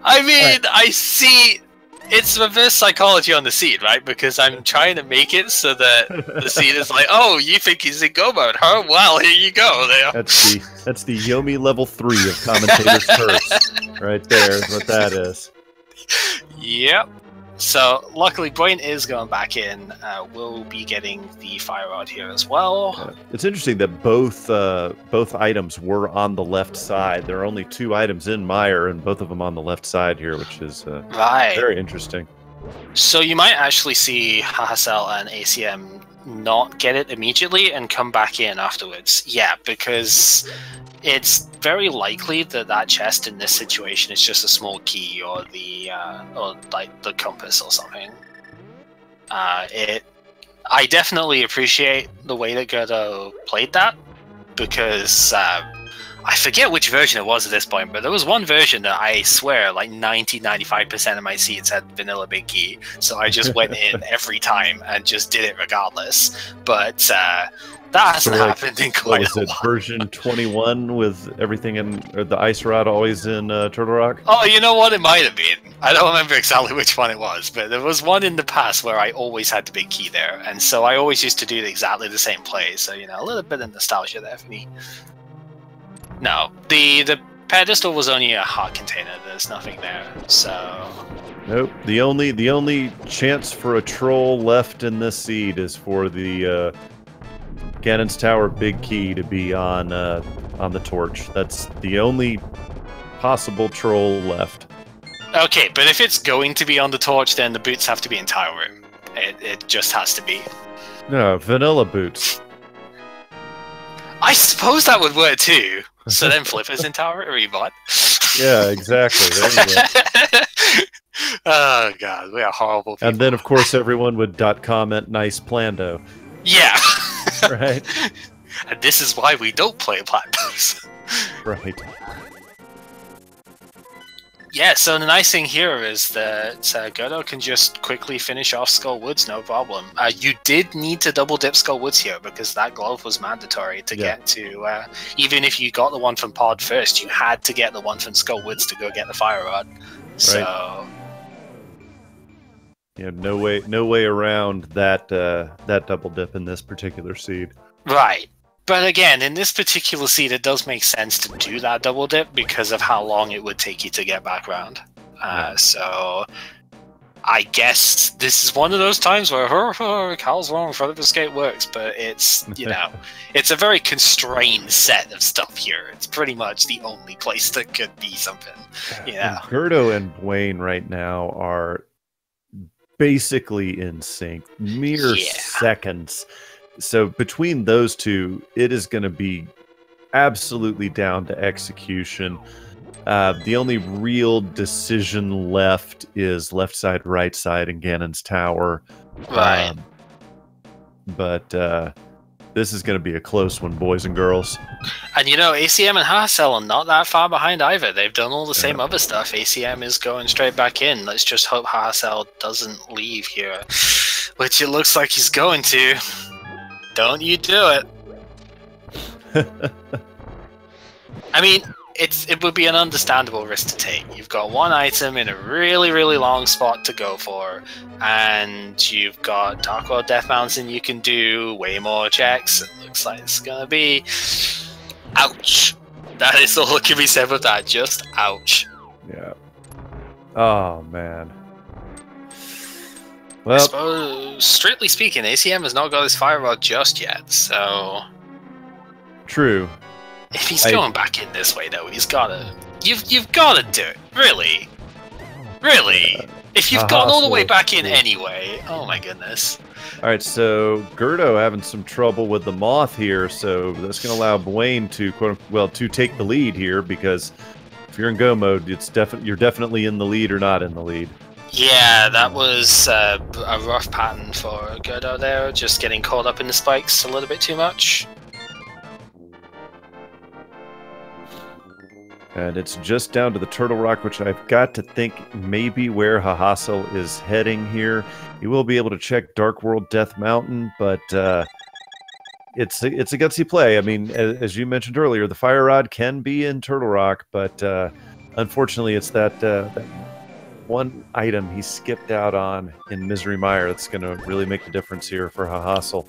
I mean, I see. It's reverse psychology on the seed, right? Because I'm trying to make it so that the seed is like, oh, you think he's in go mode, huh? Well, here you go. There. That's the Yomi level 3 of commentator's curse, right there. Is what that is. Yep. So luckily, Bwayne is going back in. We'll be getting the fire rod here as well. Yeah. It's interesting that both items were on the left side. There are only 2 items in Mire, and both of them on the left side here, which is very interesting. So you might actually see Sahasrahla and ACM not get it immediately and come back in afterwards. Yeah, because it's very likely that that chest in this situation is just a small key or the or like the compass or something. I definitely appreciate the way that Gerdo played that, because I forget which version it was at this point, but there was one version that I swear like 90-95% of my seeds had vanilla big key, so I just went in every time and just did it regardless. But that hasn't happened in quite a while. Version 21 with everything in, or the ice rod always in Turtle Rock? Oh, you know what? It might have been. I don't remember exactly which one it was, but there was one in the past where I always had the big key there, and so I always used to do exactly the same play, so, you know, a little bit of nostalgia there for me. No, the pedestal was only a heart container. There's nothing there, so... Nope. The only chance for a troll left in this seed is for the Ganon's Tower big key to be on the torch. That's the only possible troll left. Okay, but if it's going to be on the torch, then the boots have to be in tile room. It just has to be. No, vanilla boots. I suppose that would work too. So then Flipper's in tower or Rebot. Yeah, exactly. There you go. Oh god, we are horrible people. And then of course everyone would comment nice plando. Yeah. Right. And this is why we don't play plandos. Right. Yeah, so the nice thing here is that Godo can just quickly finish off Skull Woods, no problem. You did need to double dip Skull Woods here because that glove was mandatory to get to. Even if you got the one from Pod first, you had to get the one from Skull Woods to go get the Fire Rod. So, right. Yeah, no way around that double dip in this particular seed. Right. But again, in this particular seed, it does make sense to do that double dip because of how long it would take you to get back around. So I guess this is one of those times where Cal's wrong, front of escape works, but it's, it's a very constrained set of stuff here. It's pretty much the only place that could be something. Yeah. Gerdo and Dwayne right now are basically in sync. Mere seconds. So between those two, it is going to be absolutely down to execution. The only real decision left is left side, right side, and Ganon's tower. Right. But this is going to be a close one, boys and girls. And ACM and Hassel are not that far behind either. They've done all the same other stuff. ACM is going straight back in. Let's just hope Hassel doesn't leave here, which it looks like he's going to. Don't you do it. I mean, it would be an understandable risk to take. You've got one item in a really, really long spot to go for, and you've got Dark World Death Mountain you can do, way more checks. It looks like it's going to be... Ouch. That is all that can be said with that. Just ouch. Yeah. Oh, man. Well, I suppose, strictly speaking, ACM has not got his Fire Rod just yet, so... True. If he's going back in this way, though, he's gotta... You've gotta do it. Really? Really? If you've gone all the way back in anyway. Oh my goodness. Alright, so Gerdo having some trouble with the Moth here, so that's going to allow Dwayne to, to take the lead here, because if you're in go mode, you're definitely in the lead or not in the lead. Yeah, that was a rough pattern for Gerdo there, just getting caught up in the spikes a little bit too much. And it's just down to the Turtle Rock, which I've got to think maybe where Hahassel is heading here. He will be able to check Dark World Death Mountain, but it's a gutsy play. I mean, as you mentioned earlier, the Fire Rod can be in Turtle Rock, but unfortunately it's that one item he skipped out on in Misery Mire that's going to really make the difference here for Hahassel.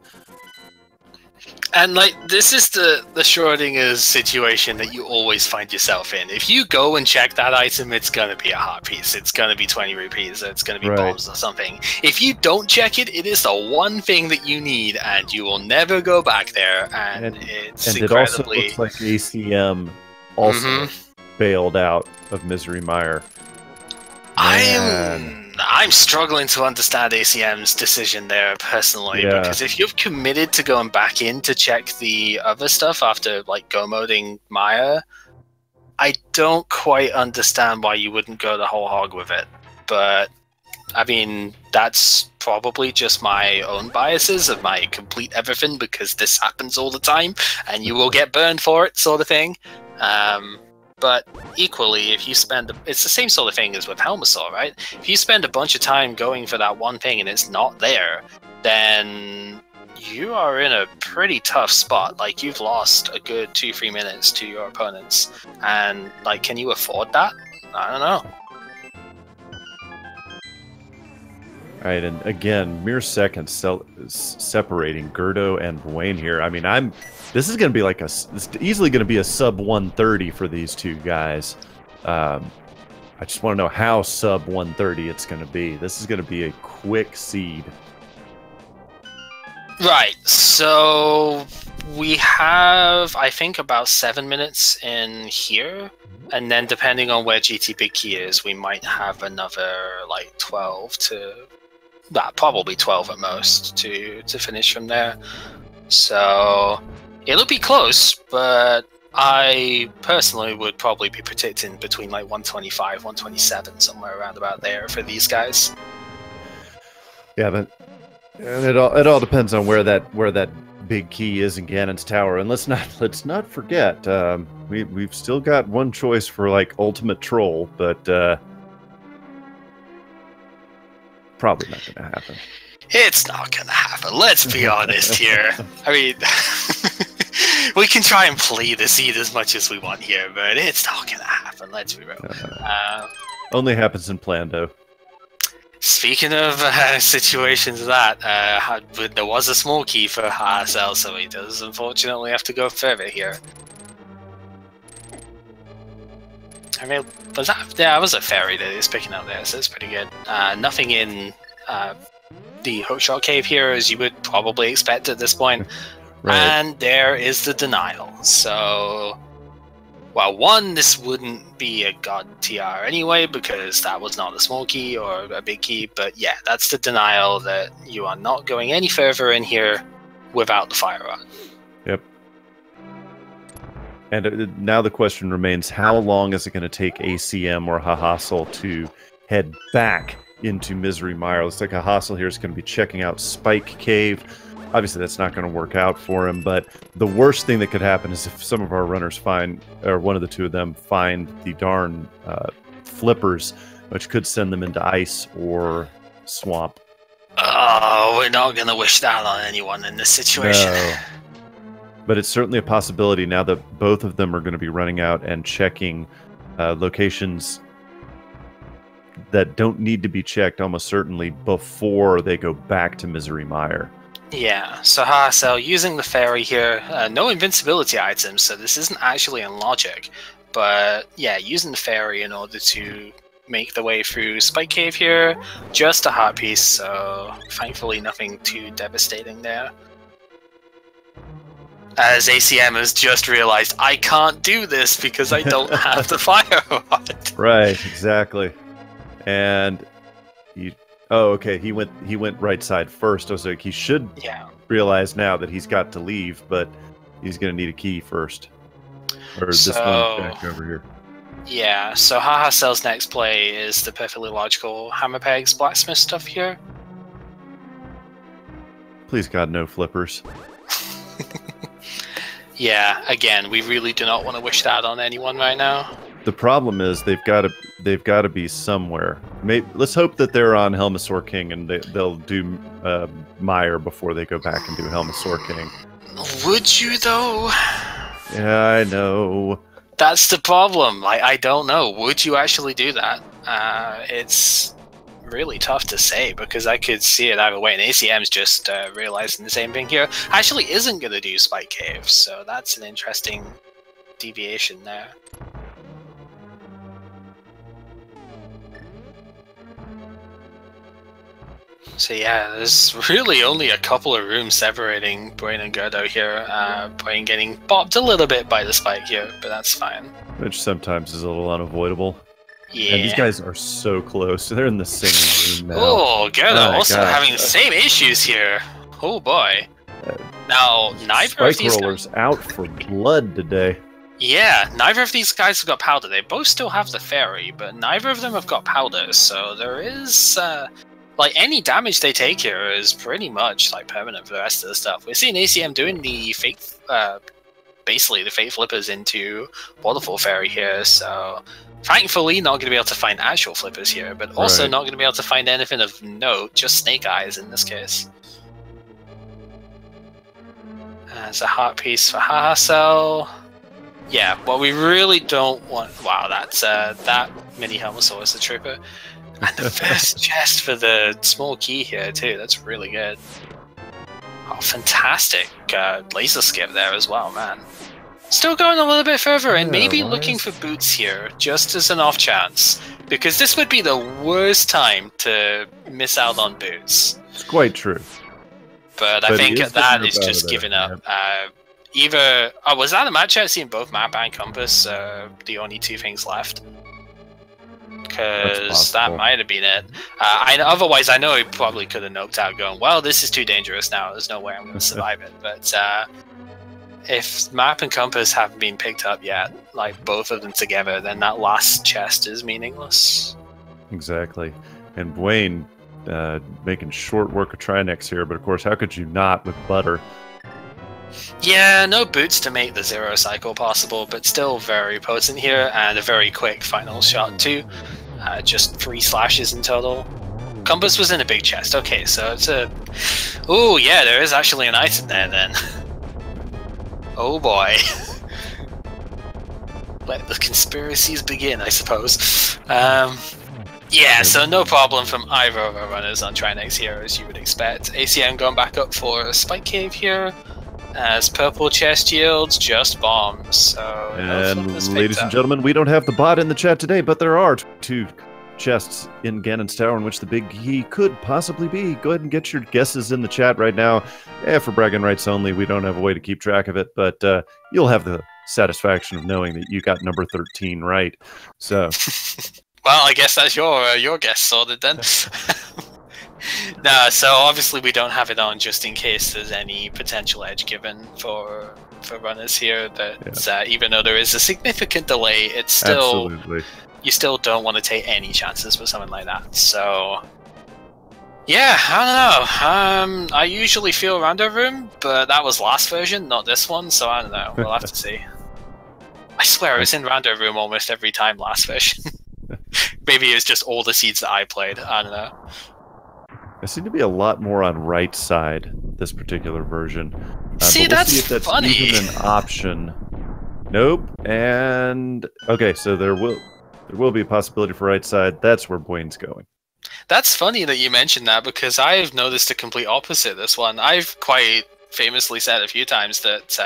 And this is the Schrodinger's situation that you always find yourself in. If you go and check that item, it's going to be a heart piece. It's going to be 20 rupees. It's going to be bombs or something. If you don't check it, it is the one thing that you need, and you will never go back there. And it's incredibly... it also looks like ACM also bailed out of Misery Mire. I'm struggling to understand ACM's decision there personally, because if you've committed to going back in to check the other stuff after go moding Maya, I don't quite understand why you wouldn't go the whole hog with it. But I mean, that's probably just my own biases of my complete everything, because this happens all the time and you will get burned for it, sort of thing. But equally, if you spend... It's the same sort of thing as with Helmasaur, right? If you spend a bunch of time going for that one thing and it's not there, then you are in a pretty tough spot. You've lost a good 2-3 minutes to your opponents. And, can you afford that? I don't know. Alright, and again, mere seconds separating Gerdo and Dwayne here. I mean, this is going to be it's easily going to be a sub 130 for these two guys. I just want to know how sub 130 it's going to be. This is going to be a quick seed. Right, so we have, I think, about 7 minutes in here. And then depending on where GT Big Key is, we might have another, 12 to... probably 12 at most to finish from there. So it'll be close, but I personally would probably be predicting between 125, 127, somewhere around about there for these guys. Yeah, but it all depends on where that big key is in Ganon's tower, and let's not forget we've still got one choice for like ultimate troll, but probably not going to happen. It's not going to happen. Let's be honest here. I mean, we can try and play the seed as much as we want here, but it's not going to happen. Let's be real. Only happens in Plando. Speaking of situations that, there was a small key for Sahasrahla, so he does unfortunately have to go further here. I mean, was that? Yeah, it was a fairy that he's picking up there, so it's pretty good. Nothing in the hookshot cave here, as you would probably expect at this point. Right. And there is the denial. So, well, one, this wouldn't be a god TR anyway, because that was not a small key or a big key, but yeah, that's the denial that you are not going any further in here without the fire rod. Yep. And now the question remains, how long is it going to take ACM or Sahasrahla to head back into Misery Mire? Looks like Sahasrahla here is going to be checking out Spike Cave. Obviously, that's not going to work out for him, but the worst thing that could happen is if some of our runners find, or one of the two of them, find the darn flippers, which could send them into ice or swamp. Oh, we're not going to wish that on anyone in this situation. No. But it's certainly a possibility now that both of them are going to be running out and checking locations that don't need to be checked almost certainly before they go back to Misery Mire. Yeah, so Sahasrahla using the fairy here, no invincibility items, so this isn't actually in logic, but yeah, using the fairy in order to make the way through Spike Cave here, just a heart piece, so thankfully nothing too devastating there. As ACM has just realized, I can't do this because I don't have the fire rod. Right, exactly. And he, oh, okay, he went right side first. I was like, he should realize now that he's got to leave, but he's going to need a key first. Or this one back over here. Yeah, so Sahasrahla's next play is the perfectly logical Hammer Pegs Blacksmith stuff here. Please God, no flippers. Yeah, again, we really do not want to wish that on anyone right now. The problem is they've got to be somewhere. Let's hope that they're on Helmasaur King and they'll do Mire before they go back and do Helmasaur King. Would you though? Yeah, I know. That's the problem. I don't know. Would you actually do that? It's really tough to say because I could see it either way. And ACM's just realizing the same thing here. Actually, isn't going to do Spike Cave, so that's an interesting deviation there. So yeah, there's really only a couple of rooms separating Brain and Gerdo here. Brain getting bopped a little bit by the spike here, but that's fine. Which sometimes is a little unavoidable. Yeah. And these guys are so close. They're in the same room now. Oh, Gerdo also having the same issues here. Oh boy. Now, neither of these Spike Roller's out for blood today. Yeah, neither of these guys have got powder. They both still have the fairy, but neither of them have got powder, so there is... like, any damage they take here is pretty much, like, permanent for the rest of the stuff. We're seeing ACM doing the fake, basically the fake flippers into Waterfall Fairy here, so thankfully not going to be able to find actual flippers here, but also not going to be able to find anything of note, just Snake Eyes in this case. There's a heart piece for Sahasrahla. Yeah, what we really don't want... Wow, that's that mini Helmasaurus the Trooper. And the first chest for the small key here, too. That's really good. Oh, fantastic laser skip there as well, man. Still going a little bit further and maybe looking for boots here, just as an off chance. Because this would be the worst time to miss out on boots. It's quite true. But I think that is just giving up. Either... Oh, was that a match I've seen both map and compass? The only two things left. Because that might have been it. Otherwise, I know he probably could have noped out going, well, this is too dangerous now. There's no way I'm going to survive it. But if map and compass haven't been picked up yet, like both of them together, then that last chest is meaningless. Exactly. And Wayne making short work of Trinexx here. But of course, how could you not with butter? Yeah, no boots to make the 0 cycle possible, but still very potent here, and a very quick final shot too. Just 3 slashes in total. Compass was in a big chest. Okay, so it's a... Oh yeah, there is actually an item there then. Oh boy. Let the conspiracies begin, I suppose. Yeah, so no problem from either of our runners on Trinexx here, as you would expect. ACM going back up for a Spike Cave here, as purple chest yields just bombs. So and ladies and gentlemen, we don't have the bot in the chat today, but there are 2 chests in Ganon's Tower in which the big key could possibly be. Go ahead and get your guesses in the chat right now. For bragging rights only, we don't have a way to keep track of it, but you'll have the satisfaction of knowing that you got number 13 right. So... Well, I guess that's your guess sorted then. No, so obviously we don't have it on just in case there's any potential edge given for runners here. That even though there is a significant delay, it's still you still don't want to take any chances with something like that. So yeah, I don't know. I usually feel Rando Room, but that was last version, not this one. So I don't know. We'll have to see. I swear I was in Rando Room almost every time last version. Maybe it's just all the seeds that I played. I don't know. I seem to be a lot more on right side this particular version. See, we'll that's see if that's funny. even an option. Nope. And okay, so there will be a possibility for right side. That's where Boyne's going. That's funny that you mentioned that, because I've noticed the complete opposite this one. I've quite famously said a few times that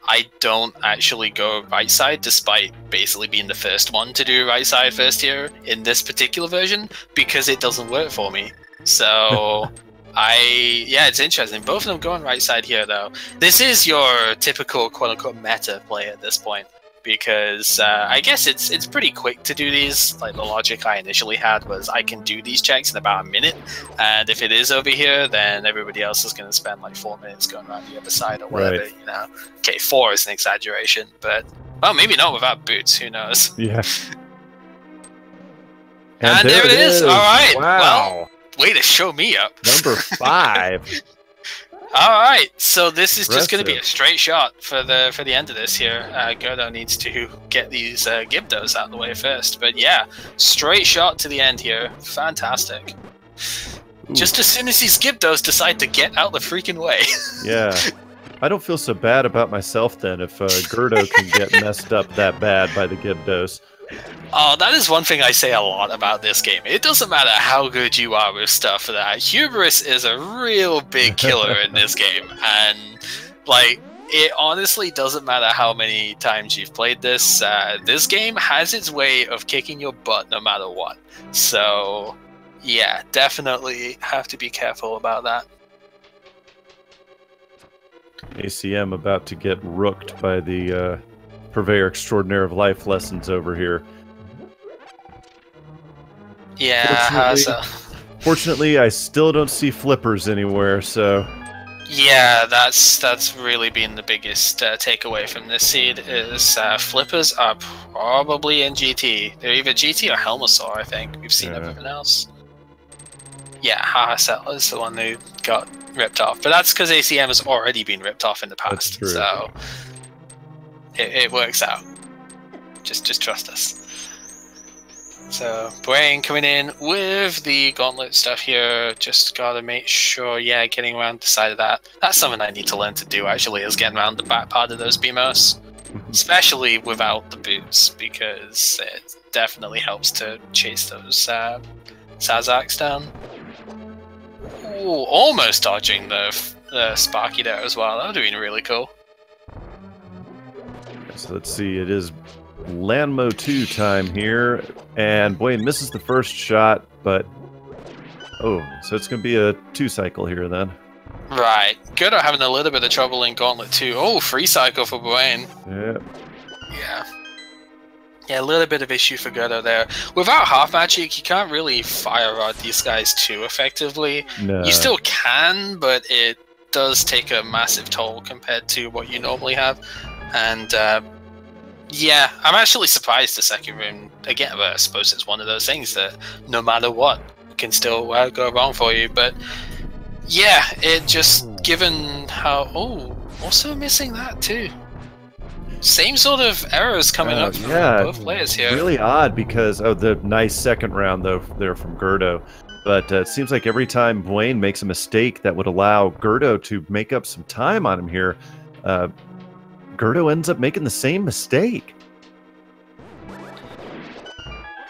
I don't actually go right side, despite basically being the first one to do right side first here in this particular version, because it doesn't work for me. So yeah, it's interesting. Both of them going right side here though. This is your typical quote-unquote meta play at this point, because I guess it's pretty quick to do these. Like, the logic I initially had was I can do these checks in about a minute, and if it is over here, then everybody else is going to spend like 4 minutes going around the other side or whatever, right. You know. Okay, 4 is an exaggeration, but well, maybe not without boots. Who knows? Yeah. And there it is. All right. Wow. Well, way to show me up. Number 5. All right, so this is just going to be a straight shot for the end of this here. Godo needs to get these Gibdos out of the way first, but yeah, straight shot to the end here. Fantastic. Ooh. Just as soon as these Gibdos decide to get out the freaking way. Yeah, I don't feel so bad about myself then if Gerdo can get messed up that bad by the Gibdos. Oh, that is one thing I say a lot about this game. It doesn't matter how good you are with stuff. That hubris is a real big killer in this game, and like, it honestly doesn't matter how many times you've played this. This game has its way of kicking your butt no matter what. So yeah, definitely have to be careful about that. ACM about to get rooked by the purveyor extraordinaire of life lessons over here. Yeah, fortunately, I still don't see flippers anywhere, so... Yeah, that's really been the biggest takeaway from this seed, is flippers are probably in GT. They're either GT or Helmasaur, I think. We've seen everything else. Yeah, Sahasrahla is the one who got ripped off. But that's because ACM has already been ripped off in the past, so... It works out. Just trust us. So, Brain coming in with the gauntlet stuff here. Just gotta make sure, yeah, getting around the side of that. That's something I need to learn to do, actually, is getting around the back part of those BMOs. Especially without the boots, because it definitely helps to chase those Sazaks down. Ooh, almost dodging the Sparky there as well. That would have been really cool. So let's see, it is Landmo 2 time here, and Boyne misses the first shot, but... Oh, so it's going to be a 2 cycle here then. Right. Godo having a little bit of trouble in Gauntlet 2. Oh, 3 cycle for Boyne. Yeah. Yeah, a little bit of issue for Godo there. Without half magic, you can't really fire rod these guys too effectively. No. You still can, but it does take a massive toll compared to what you normally have. And yeah, I'm actually surprised the second room, again, but I suppose it's one of those things that no matter what can still go wrong for you. But yeah, it just, given how... Oh, also missing that too. Same sort of errors coming up from both players here. Really odd because the nice second round though there from Gerdo. But it seems like every time Blaine makes a mistake that would allow Gerdo to make up some time on him here, Gerdo ends up making the same mistake.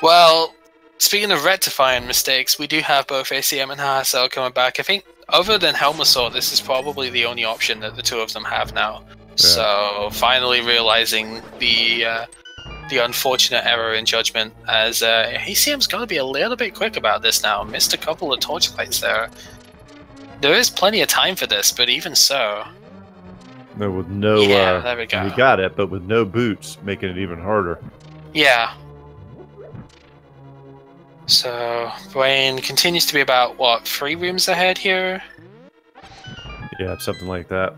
Well, speaking of rectifying mistakes, we do have both ACM and Sahasrahla coming back. I think other than Helmasaur, this is probably the only option that the two of them have now. Yeah. So finally realizing the unfortunate error in judgment, as ACM's got to be a little bit quick about this now. Missed a couple of torchlights there. There is plenty of time for this, but even so... No, with no... Yeah, there we go. We got it, but with no boots, making it even harder. Yeah. So, Blaine continues to be about, what, 3 rooms ahead here? Yeah, something like that.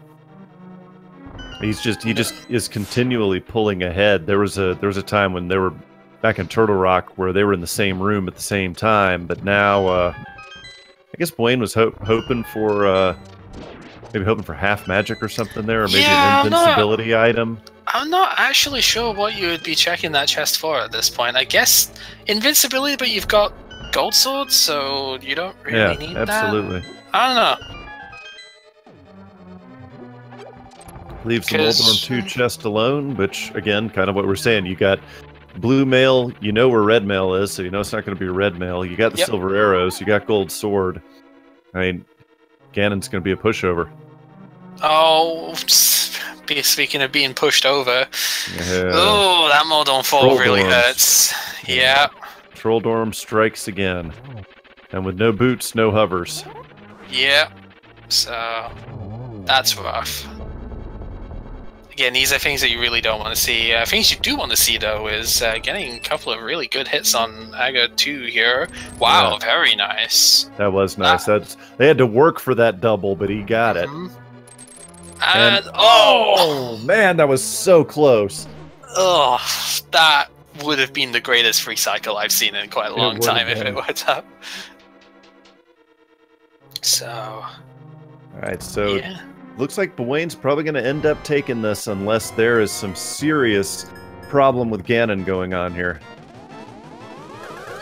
He just is continually pulling ahead. There was a time when they were back in Turtle Rock where they were in the same room at the same time, but now I guess Blaine was hoping for maybe hoping for half magic or something there, or maybe an invincibility item. I'm not actually sure what you would be checking that chest for at this point. I guess invincibility, but you've got gold swords, so you don't really need that. Yeah, absolutely. I don't know. Leaves the Moldorm 2 chest alone, which, again, kind of what we're saying. You got blue mail, you know where red mail is, so you know it's not going to be red mail. You got the silver arrows, you got gold sword. I mean, Ganon's going to be a pushover. Oh, speaking of being pushed over. Yeah. Oh, that Moldorm 4 really hurts. Yeah. Trolldorm strikes again. And with no boots, no hovers. Yeah. So, that's rough. Again, these are things that you really don't want to see. Things you do want to see, though, is getting a couple of really good hits on Aga 2 here. Wow, very nice. That was nice. They had to work for that double, but he got it. And oh man, that was so close. Oh, that would have been the greatest free cycle I've seen in quite a long time if it worked out. So... Alright, so... Yeah. Looks like Bwayne's probably going to end up taking this unless there is some serious problem with Ganon going on here.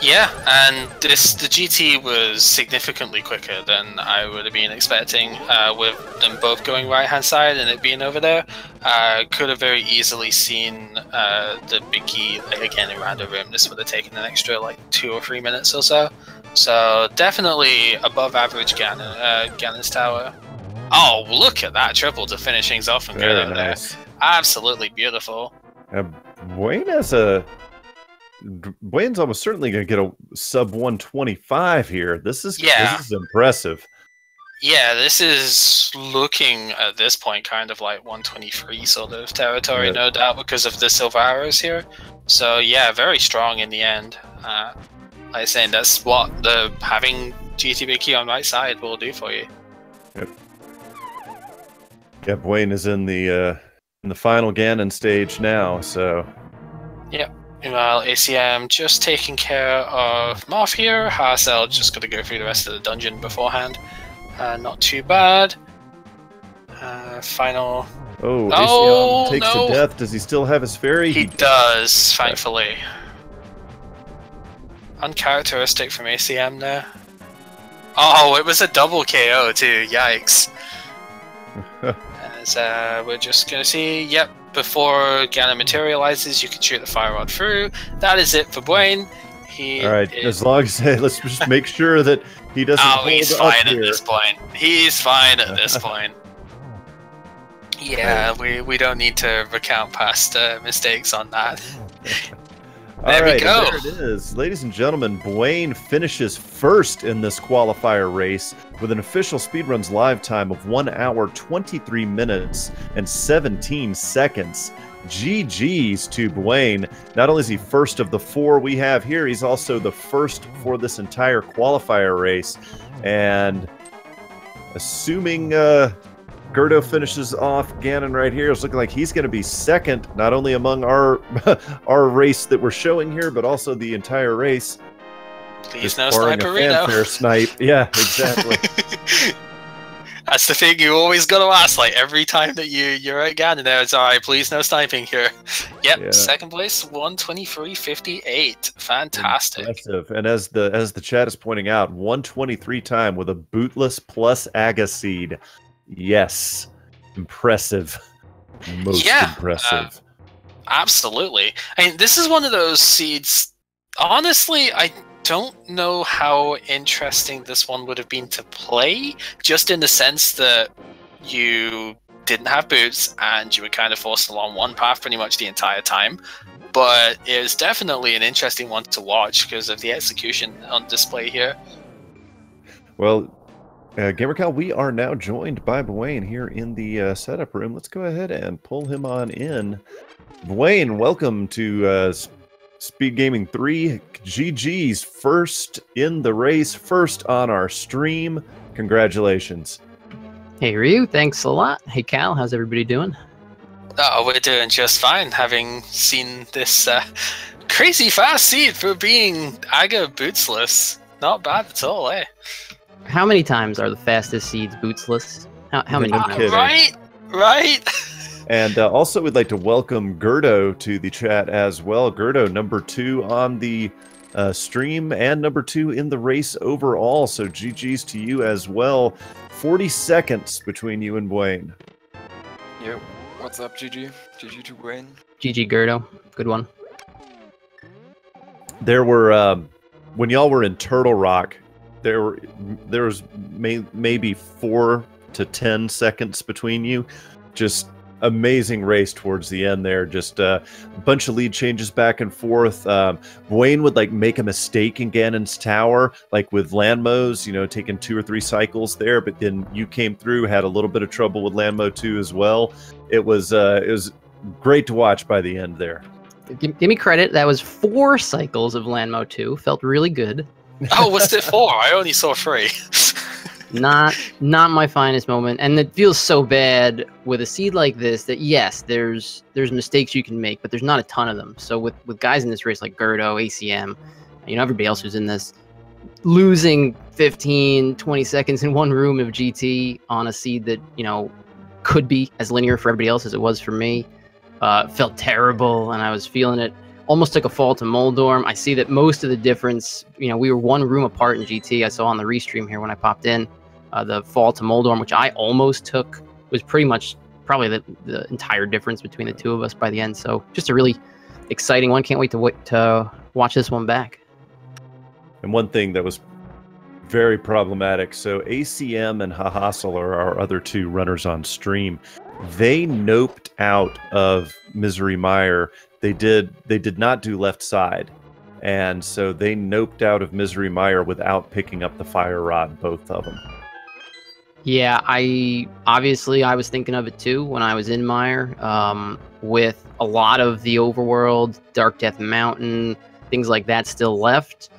Yeah, and the GT was significantly quicker than I would have been expecting, with them both going right-hand side and it being over there. Could have very easily seen the big key, again, around the room. This would have taken an extra, 2 or 3 minutes or so. So, definitely above average Ganon's tower. Oh, look at that triple to finish things off and go there. Absolutely beautiful. Bwayne's almost certainly going to get a sub 125 here. This is impressive. Yeah, this is looking at this point kind of like 123 sort of territory, no doubt, because of the silver arrows here. So yeah, very strong in the end. Like I was saying, that's what having GT big key on right side will do for you. Yep. Yeah, Bwayne is in the final Ganon stage now, so... Yep. Meanwhile, ACM just taking care of Marth here. Sahasrahla just got to go through the rest of the dungeon beforehand. Not too bad. Final... Oh, ACM takes to death. Does he still have his fairy? He does, thankfully. Uncharacteristic from ACM there. Oh, it was a double KO too. Yikes. As we're just going to see, yep, before Ganon materializes, you can shoot the fire rod through. That is it for Bwayne. Alright, as long as, let's just make sure that he doesn't hold he's up fine here. At this point. He's fine at this point. Yeah, we don't need to recount past mistakes on that. There we go. There it is. Ladies and gentlemen, Bwayne finishes first in this qualifier race with an official Speedruns live time of 1 hour, 23 minutes, and 17 seconds. GG's to Bwayne. Not only is he first of the 4 we have here, he's also the first for this entire qualifier race. And assuming Gerdo finishes off Ganon right here, it's looking like he's going to be second, not only among our race that we're showing here, but also the entire race. Please no Sniperino. Snipe. Yeah, exactly. That's the thing you always got to ask. Like every time that you're at Ganon, there, it's all right. Please, no sniping here. Yep, Yeah. second place, 123.58. Fantastic. Impressive. And as the chat is pointing out, 123 time with a bootless plus Aga seed. Yes, impressive. Most impressive. Absolutely. I mean, this is one of those seeds. Honestly, I don't know how interesting this one would have been to play, just in the sense that you didn't have boots and you were kind of forced along one path pretty much the entire time. But it was definitely an interesting one to watch because of the execution on display here. Well, GamerCal, we are now joined by Bwayne here in the setup room. Let's go ahead and pull him on in. Bwayne, welcome to Speed Gaming 3. GG's first in the race, first on our stream. Congratulations. Hey Ryu, thanks a lot. Hey Cal, how's everybody doing? Oh, we're doing just fine, having seen this crazy fast seed for being Aga bootsless. Not bad at all, eh? How many times are the fastest seeds bootsless? How many times? Right. And also, we'd like to welcome Gerdo to the chat as well. Gerdo, number 2 on the stream and number 2 in the race overall. So GG's to you as well. 40 seconds between you and Bwayne. Yo, what's up, GG? GG to Bwayne. GG Gerdo, good one. There were, when y'all were in Turtle Rock, there was maybe 4 to 10 seconds between you. Just amazing race towards the end there. Just a bunch of lead changes back and forth. Bwayne would like make a mistake in Ganon's tower, like with Landmo's, you know, taking 2 or 3 cycles there, but then you came through, had a little bit of trouble with Landmo 2 as well. It was great to watch by the end there. Give me credit, that was 4 cycles of Landmo 2. Felt really good. Oh, was it 4? I only saw 3. Not my finest moment, and it feels so bad with a seed like this that yes, there's mistakes you can make, but there's not a ton of them. So with guys in this race like Gerdo, ACM, you know, everybody else who's in this, losing 15, 20 seconds in one room of GT on a seed that, you know, could be as linear for everybody else as it was for me, felt terrible, and I was feeling it. Almost took a fall to Moldorm. I see that most of the difference, you know, we were 1 room apart in GT. I saw on the restream here when I popped in, the fall to Moldorm, which I almost took, was pretty much probably the entire difference between the 2 of us by the end. So just a really exciting one. Can't wait to watch this one back. And one thing that was very problematic, so ACM and Sahasrahla are our other 2 runners on stream. They noped out of Misery Mire. They did not do left side, and so they noped out of Misery Mire without picking up the fire rod, both of them. Yeah, I was thinking of it too when I was in Mire, with a lot of the overworld, Dark Death Mountain, things like that still left.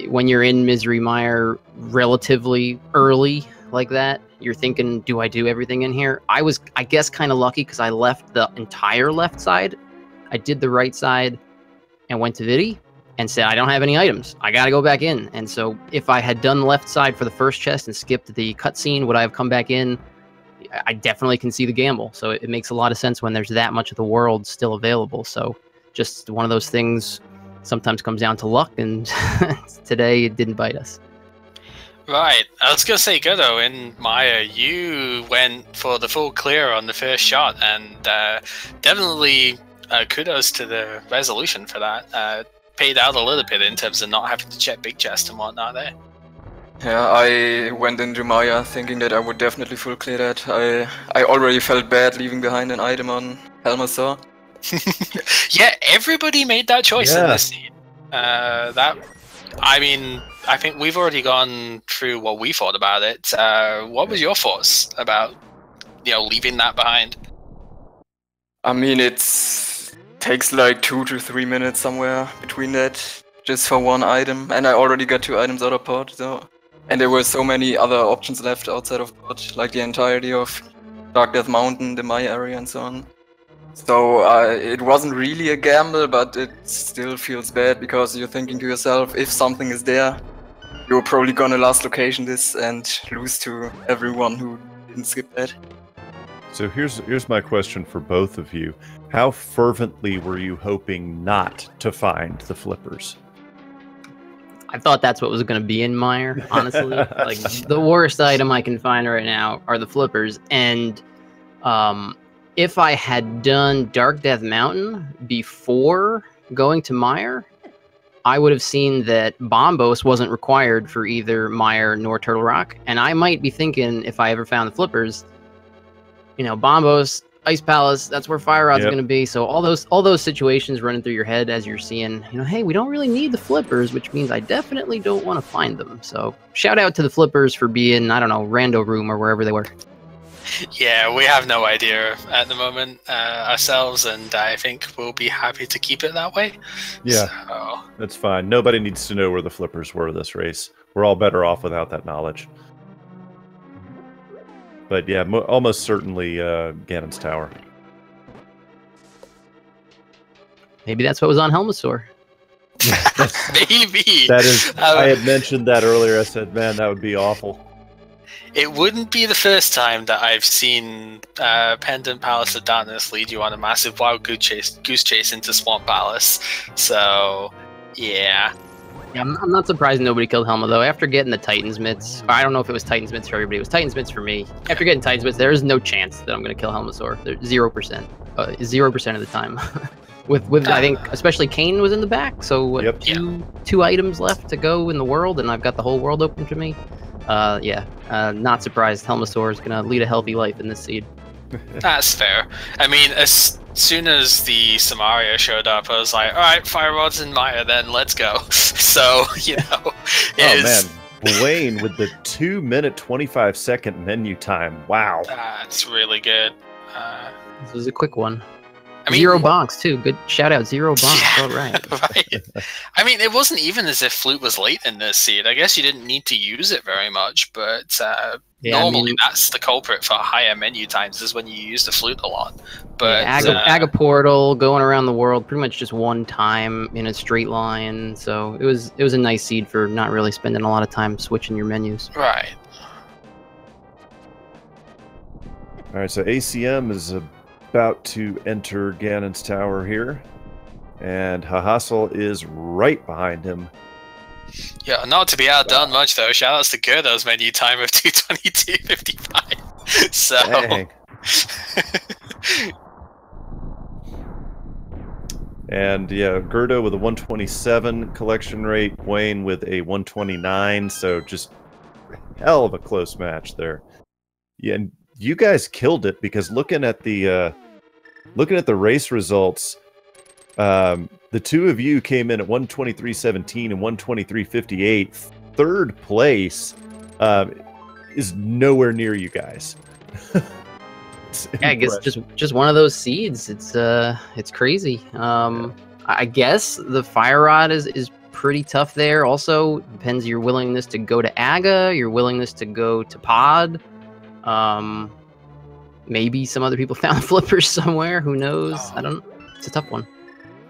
When you're in Misery Mire relatively early like that, you're thinking, do I do everything in here? I was, I guess, kind of lucky because I left the entire left side. I did the right side and went to Vidi and said, I don't have any items. I got to go back in. And so if I had done left side for the first chest and skipped the cutscene, would I have come back in? I definitely can see the gamble. So it makes a lot of sense when there's that much of the world still available. So just one of those things sometimes comes down to luck, and today it didn't bite us. Right. I was going to say, Gerdo, in Mire, you went for the full clear on the first shot, and definitely kudos to the resolution for that. Paid out a little bit in terms of not having to check big chest and whatnot there. Yeah, I went into Maya thinking that I would definitely full clear that. I already felt bad leaving behind an item on Helmasaur. Yeah, everybody made that choice in this scene. I mean, I think we've already gone through what we thought about it. What was your thoughts about, you know, leaving that behind? I mean, takes like 2 to 3 minutes somewhere between that, just for one item, and I already got 2 items out of pod, so. And there were so many other options left outside of pod, like the entirety of Dark Death Mountain, the Maya area, and so on. So it wasn't really a gamble, but it still feels bad because you're thinking to yourself, if something is there, you're probably gonna last location this and lose to everyone who didn't skip that. So here's my question for both of you. How fervently were you hoping not to find the flippers? I thought that's what was going to be in Mire, honestly. Like, the worst item I can find right now are the flippers. And if I had done Dark Death Mountain before going to Mire, I would have seen that Bombos wasn't required for either Mire nor Turtle Rock. And I might be thinking, if I ever found the flippers, you know, Bombos, Ice Palace, that's where Fire Rod's going to be. So all those situations running through your head as you're seeing, you know, hey, we don't really need the flippers, which means I definitely don't want to find them. So shout out to the flippers for being, I don't know, Rando Room or wherever they were. Yeah, we have no idea at the moment ourselves, and I think we'll be happy to keep it that way. Yeah, so. That's fine. Nobody needs to know where the flippers were this race. We're all better off without that knowledge. But yeah, almost certainly Ganon's Tower. Maybe that's what was on Helmasaur. Maybe. That is. I had mentioned that earlier. I said, man, that would be awful. It wouldn't be the first time that I've seen Pendant Palace of Darkness lead you on a massive wild goose chase into Swamp Palace. So, yeah. Yeah, I'm not surprised nobody killed Helma, though. After getting the Titan's Mitts, I don't know if it was Titan's Mitts for everybody, it was Titan's Mitts for me. After getting Titan's Mitts, there is no chance that I'm going to kill Helmasaur. There's 0%. 0% of the time. with I think, especially Kane was in the back, so what, two items left to go in the world, and I've got the whole world open to me. Not surprised Helmasaur is going to lead a healthy life in this seed. That's fair. I mean, as soon as the Samaria showed up, I was like, alright, Fire Rod's in Mire, then let's go. So, you know. Man. Blaine with the 2-minute 25-second menu time. Wow. That's really good. This was a quick one. I mean, Zero bonks, too. Good shout out, Zero bonks. Yeah, all right. Right. I mean, it wasn't even as if Flute was late in this seed. I guess you didn't need to use it very much, but normally that's the culprit for higher menu times, is when you use the Flute a lot. But Aga Portal, going around the world pretty much just one time in a straight line. So it was a nice seed for not really spending a lot of time switching your menus. Right. All right, so ACM is about to enter Ganon's Tower here, and Sahasrahla is right behind him. Yeah, not to be outdone much though. Shoutouts to Gerdo's menu time of 2:22.55. So. Dang. And yeah, Gerdo with a 127 collection rate, Wayne with a 129. So just hell of a close match there. Yeah, and you guys killed it, because looking at the race results, the two of you came in at 123.17 and 123.58. Third place is nowhere near you guys. Yeah, I guess just one of those seeds. It's crazy. I guess the Fire Rod is pretty tough there. Also depends your willingness to go to Aga, your willingness to go to Pod. Maybe some other people found flippers somewhere. Who knows? I don't. It's a tough one.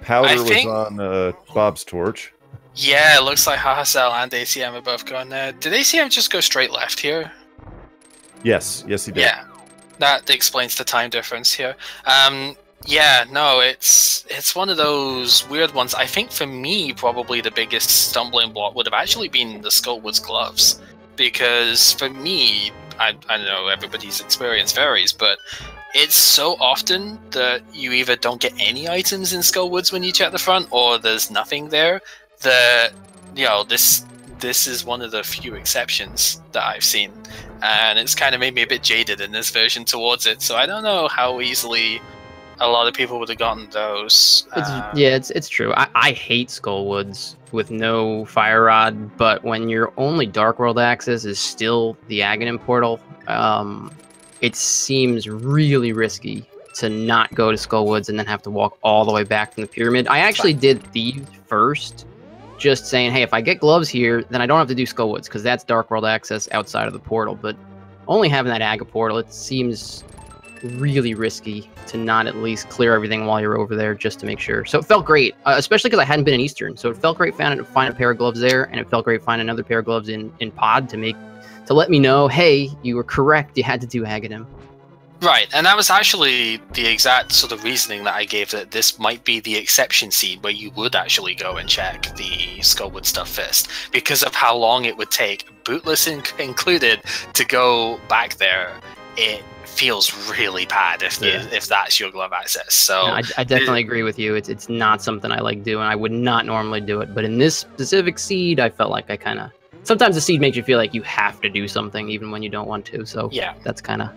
Powder was on Bob's torch. Yeah, it looks like Sahasrahla and ACM are both going there. Did ACM just go straight left here? Yes, he did. Yeah, that explains the time difference here. Yeah, no, it's one of those weird ones. I think for me, probably the biggest stumbling block would have actually been the Skullwoods gloves, because for me, I don't know, everybody's experience varies, but it's so often that you either don't get any items in Skullwoods when you check the front, or there's nothing there. That, you know, this is one of the few exceptions that I've seen, and it's kind of made me a bit jaded in this version towards it. So I don't know how easily a lot of people would have gotten those. It's true. I hate Skullwoods with no Fire Rod, but when your only Dark World access is still the Agahnim portal, it seems really risky to not go to Skullwoods and then have to walk all the way back from the pyramid. I actually did Thieves first, just saying, hey, if I get gloves here, then I don't have to do Skullwoods, because that's Dark World access outside of the portal. But only having that Aga portal, it seems really risky to not at least clear everything while you're over there just to make sure. So it felt great, especially because I hadn't been in Eastern. So it felt great finding a pair of gloves there, and it felt great finding another pair of gloves in Pod to let me know, hey, you were correct. You had to do agahnim. Right, and that was actually the exact sort of reasoning that I gave, that this might be the exception seed where you would actually go and check the Skullwood stuff first, because of how long it would take, bootless included, to go back there. It feels really bad if that's your glove access. So yeah, I definitely agree with you. It's not something I like doing. I would not normally do it, but in this specific seed, I felt like I kind of... Sometimes the seed makes you feel like you have to do something even when you don't want to. So yeah, that's kind of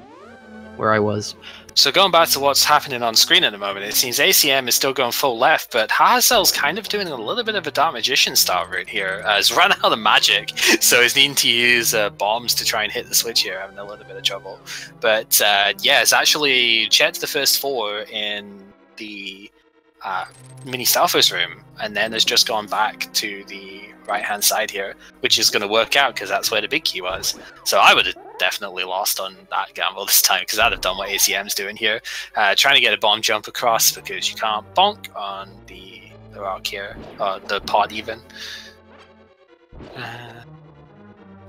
where I was. So going back to what's happening on screen at the moment, it seems ACM is still going full left, but Hazel's kind of doing a little bit of a Dark Magician style route here. He's run out of magic, so he's needing to use bombs to try and hit the switch here, having a little bit of trouble. But yeah, it's actually checked the first 4 in the mini Stalfos room, and then has just gone back to the right-hand side here, which is going to work out because that's where the big key was. So I would have definitely lost on that gamble this time, because I'd have done what ACM's doing here, trying to get a bomb jump across, because you can't bonk on the rock here, or the pod even.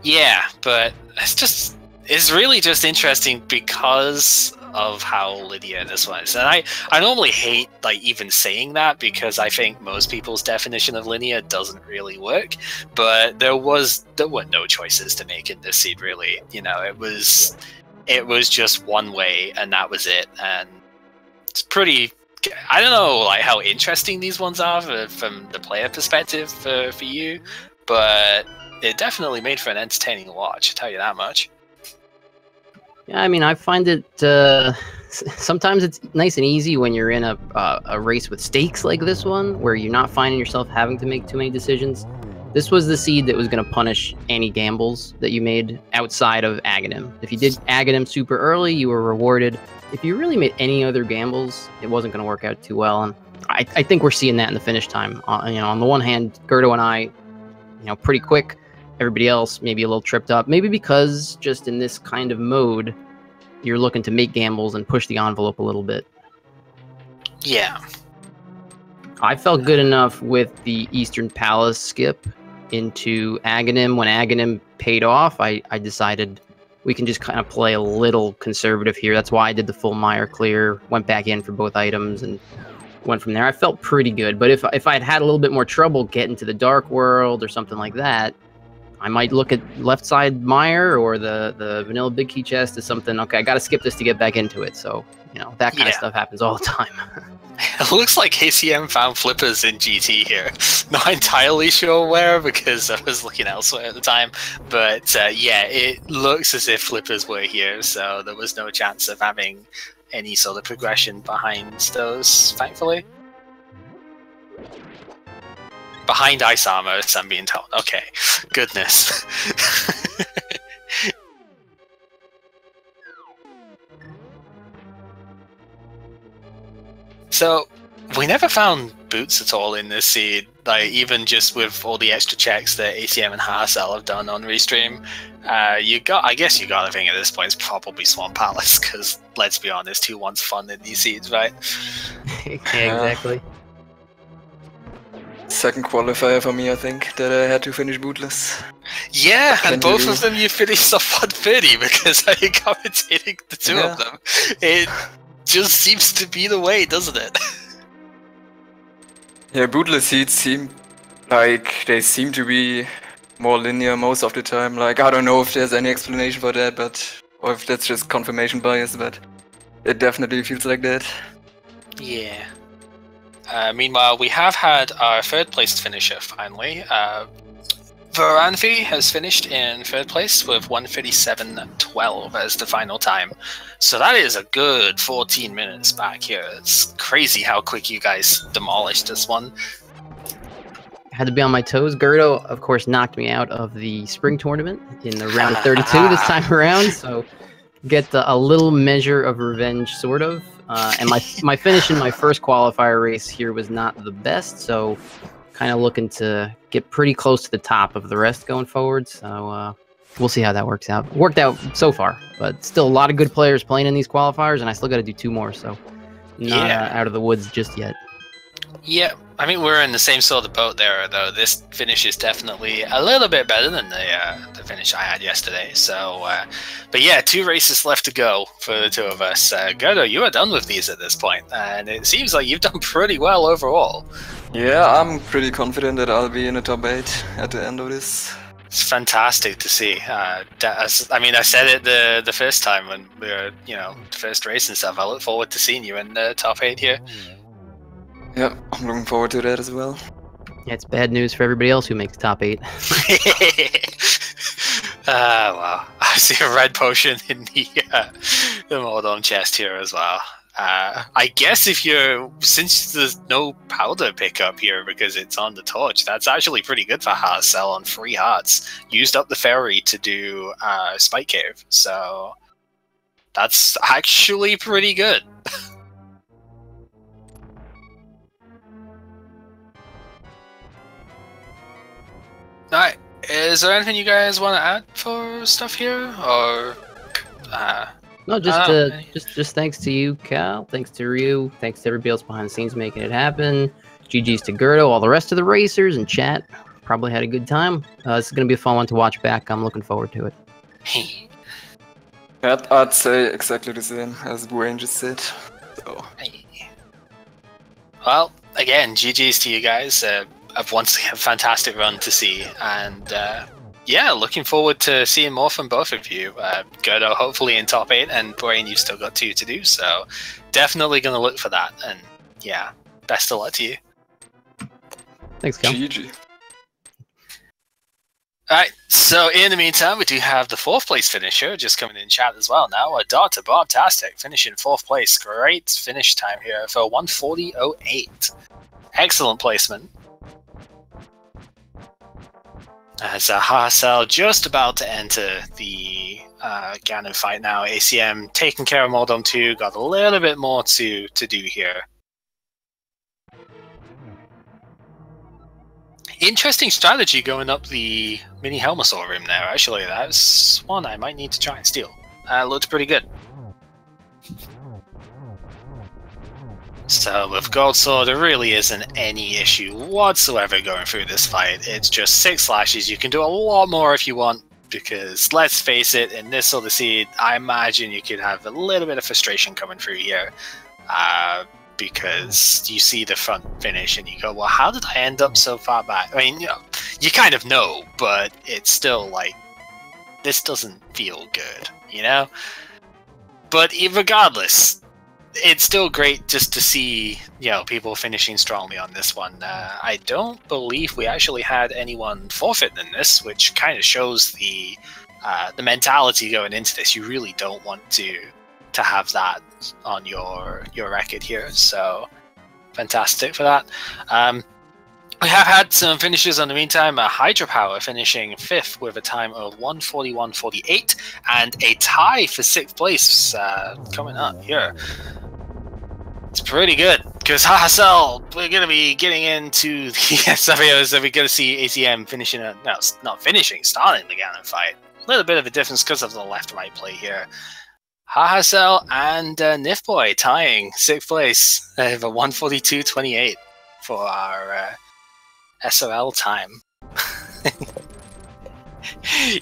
Yeah, but it's really just interesting because of how linear this was. And I normally hate like even saying that, because I think most people's definition of linear doesn't really work, but there were no choices to make in this seed, really. You know, it was just one way, and that was it. And it's pretty, I don't know like how interesting these ones are from the player perspective for you, but it definitely made for an entertaining watch, I'll tell you that much. Yeah, I mean, I find it sometimes it's nice and easy when you're in a race with stakes like this one, where you're not finding yourself having to make too many decisions. This was the seed that was going to punish any gambles that you made outside of agahnim. If you did agahnim super early, you were rewarded. If you really made any other gambles, it wasn't going to work out too well. And I think we're seeing that in the finish time. You know, on the one hand, Gerdo and I, you know, pretty quick. Everybody else maybe a little tripped up, maybe because just in this kind of mode, you're looking to make gambles and push the envelope a little bit. Yeah. I felt good enough with the Eastern Palace skip into agahnim. When agahnim paid off, I decided we can just kind of play a little conservative here. That's why I did the full Mire clear, went back in for both items, and went from there. I felt pretty good, but if I'd had a little bit more trouble getting to the Dark World or something like that, I might look at left side Mire or the vanilla big key chest as something, okay, I got to skip this to get back into it. So, you know, that kind of stuff happens all the time. It looks like ACM found flippers in GT here. Not entirely sure where, because I was looking elsewhere at the time. But yeah, it looks as if flippers were here, so there was no chance of having any sort of progression behind those, thankfully. Behind ice armor, as I'm being told. Okay, goodness. So, we never found boots at all in this seed. Like, even just with all the extra checks that ACM and Sahasrahla have done on Restream, I guess you gotta think at this point it's probably Swamp Palace, because let's be honest, who wants fun in these seeds, right? Yeah, exactly. Second qualifier for me, I think, that I had to finish bootless. Yeah, and both of them you finished off 130 because I commentating the two of them. It just seems to be the way, doesn't it? Yeah, bootless seeds seem like they seem to be more linear most of the time. Like, I don't know if there's any explanation for that, or if that's just confirmation bias, but it definitely feels like that. Yeah. Meanwhile, we have had our third place finisher finally. Varanthi has finished in third place with 1:37.12 as the final time. So that is a good 14 minutes back here. It's crazy how quick you guys demolished this one. I had to be on my toes. Gerdo, of course, knocked me out of the spring tournament in the round of 32 this time around. So get a little measure of revenge, sort of. And my finish in my first qualifier race here was not the best, so kind of looking to get pretty close to the top of the rest going forward. So we'll see how that works out. Worked out so far, but still a lot of good players playing in these qualifiers, and I still got to do 2 more, so not out of the woods just yet. Yeah, I mean, we're in the same sort of boat there, though. This finish is definitely a little bit better than the finish I had yesterday. So, but yeah, 2 races left to go for the 2 of us. Gerdo, you are done with these at this point, and it seems like you've done pretty well overall. Yeah, I'm pretty confident that I'll be in the top 8 at the end of this. It's fantastic to see. I mean, I said it the first time when we were, the first race and stuff. I look forward to seeing you in the top 8 here. Yeah, I'm looking forward to that as well. Yeah, it's bad news for everybody else who makes top 8. Wow. I see a red potion in the Mordom chest here as well. I guess since there's no powder pickup here because it's on the torch, that's actually pretty good for Sahasrahla on 3 hearts. Used up the ferry to do Spike Cave, so that's actually pretty good. Alright, is there anything you guys want to add for stuff here, or no, just thanks to you, Cal. Thanks to Ryu. Thanks to everybody else behind the scenes making it happen. GG's to Gerdo, all the rest of the racers and chat. Probably had a good time. This is gonna be a fun one to watch back. I'm looking forward to it. Hey. I'd say exactly the same as Dwayne just said. So. Hey. Well, again, GG's to you guys. I've once again a fantastic run to see, and yeah, looking forward to seeing more from both of you. Gerdo hopefully in top 8, and Dwayne, you've still got 2 to do, so definitely going to look for that. And yeah, best of luck to you. Thanks, Cal. GG. Alright, so in the meantime, we do have the 4th place finisher just coming in chat as well now. Dr. Bobtastic finishing 4th place. Great finish time here for 1:40.08. Excellent placement. As Sahasrahla just about to enter the Ganon fight now. ACM taking care of Mordom 2, got a little bit more to do here. Interesting strategy going up the mini Helmasaur room there, actually. That's one I might need to try and steal. Looked pretty good. So with Gold Sword, there really isn't any issue whatsoever going through this fight. It's just 6 slashes. You can do a lot more if you want, because let's face it, in this sort of seed, I imagine you could have a little bit of frustration coming through here. Because you see the front finish and you go, well, how did I end up so far back? I mean, you kind of know, but it's still like, this doesn't feel good, But regardless, it's still great just to see, people finishing strongly on this one. I don't believe we actually had anyone forfeit in this, which kind of shows the mentality going into this. You really don't want to have that on your record here, so fantastic for that. We have had some finishes in the meantime. Hydropower finishing 5th with a time of 1:41.48, and a tie for 6th place coming up here. It's pretty good, because Sahasrahla, we're going to be getting into the scenarios that we're going to see ACM finishing, not finishing, starting the Ganon fight. A little bit of a difference because of the left-right play here. Sahasrahla and Nifboy tying 6th place for 1:42.28 for our SRL time.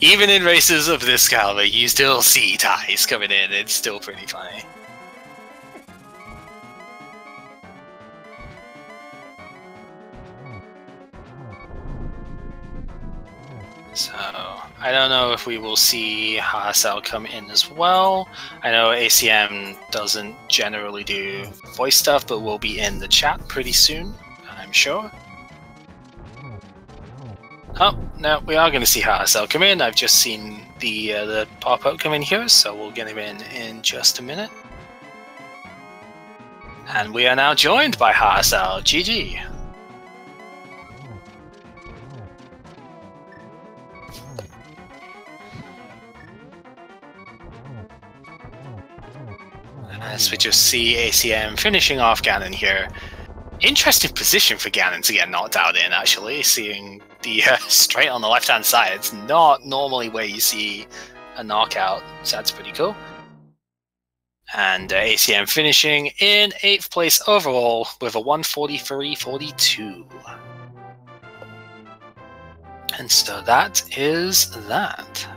Even in races of this caliber, you still see ties coming in. It's still pretty funny. So, I don't know if we will see Sahasrahla come in as well. I know ACM doesn't generally do voice stuff, but will be in the chat pretty soon, I'm sure. Oh, no, we are going to see Sahasrahla come in. I've just seen the pop-up come in here, so we'll get him in just a minute. And we are now joined by Sahasrahla. GG. As we just see ACM finishing off Ganon here. Interesting position for Ganon to get knocked out in, actually, seeing the straight on the left-hand side. It's not normally where you see a knockout, so that's pretty cool. And ACM finishing in 8th place overall with a 143.42. And so that is that.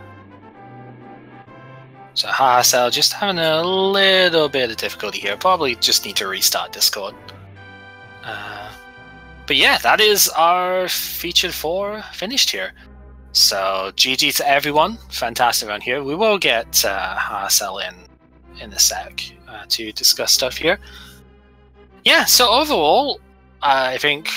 So Sahasrahla just having a little bit of difficulty here. Probably just need to restart Discord. But yeah, that is our featured 4 finished here. So GG to everyone. Fantastic round here. We will get Sahasrahla in a sec to discuss stuff here. Yeah, so overall, I think,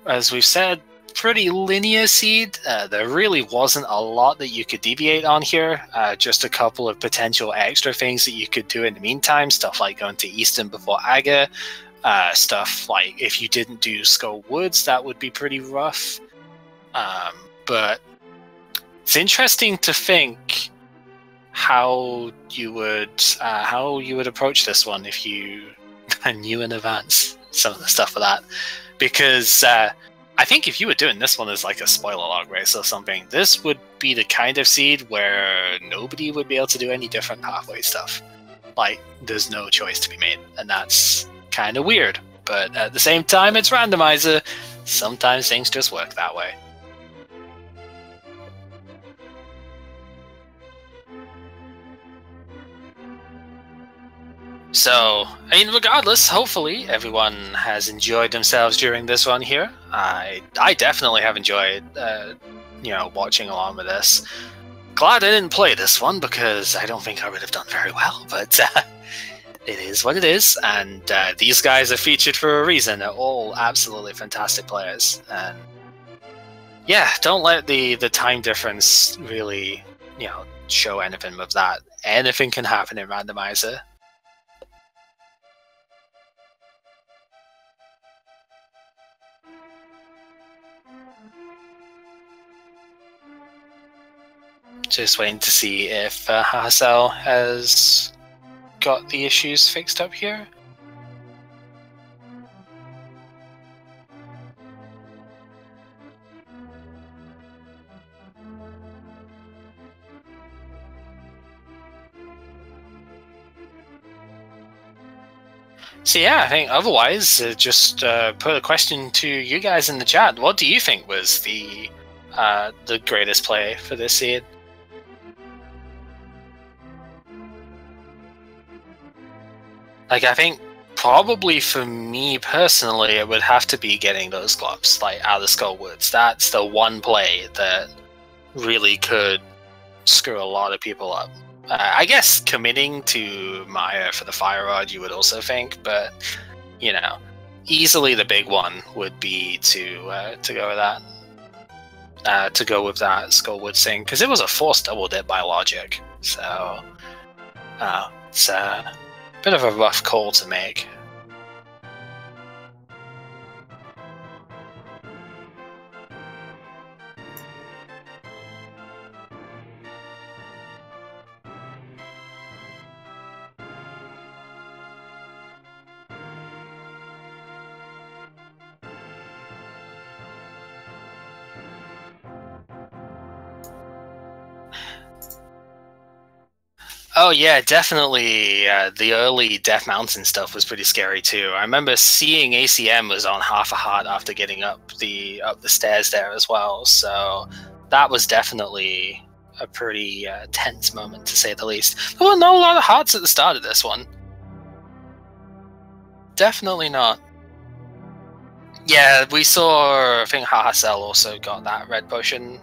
as we've said, pretty linear seed. There really wasn't a lot that you could deviate on here. Just a couple of potential extra things that you could do in the meantime. Stuff like going to Eastern before Aga. Stuff like if you didn't do Skull Woods, that would be pretty rough. But it's interesting to think how you would approach this one if you knew in advance some of the stuff for that. Because I think if you were doing this one as like a spoiler log race or something, this would be the kind of seed where nobody would be able to do any different pathway stuff. Like, there's no choice to be made, and that's kind of weird. But at the same time, it's Randomizer. Sometimes things just work that way. So, I mean, regardless, hopefully everyone has enjoyed themselves during this one here. I definitely have enjoyed, watching along with this. Glad I didn't play this one because I don't think I would have done very well, but it is what it is, and these guys are featured for a reason. They're all absolutely fantastic players, and yeah, don't let the time difference really, show anything with that. Anything can happen in Randomizer. Just waiting to see if Sahasrahla has got the issues fixed up here. So yeah, I think otherwise, just put a question to you guys in the chat. What do you think was the greatest play for this seed? Like, I think probably for me personally, it would have to be getting those gloves, like out of Skull Woods. That's the one play that really could screw a lot of people up. I guess committing to Mire for the Fire Rod, you would also think, but easily the big one would be to go with that. To go with that Skull Woods thing, because it was a forced double dip by logic. So it's bit of a rough call to make. Oh yeah, definitely. The early Death Mountain stuff was pretty scary too. I remember seeing ACM was on half a heart after getting up the stairs there as well. So that was definitely a pretty tense moment, to say the least. There were not a lot of hearts at the start of this one. Definitely not. Yeah, we saw. I think Sahasrahla also got that red potion,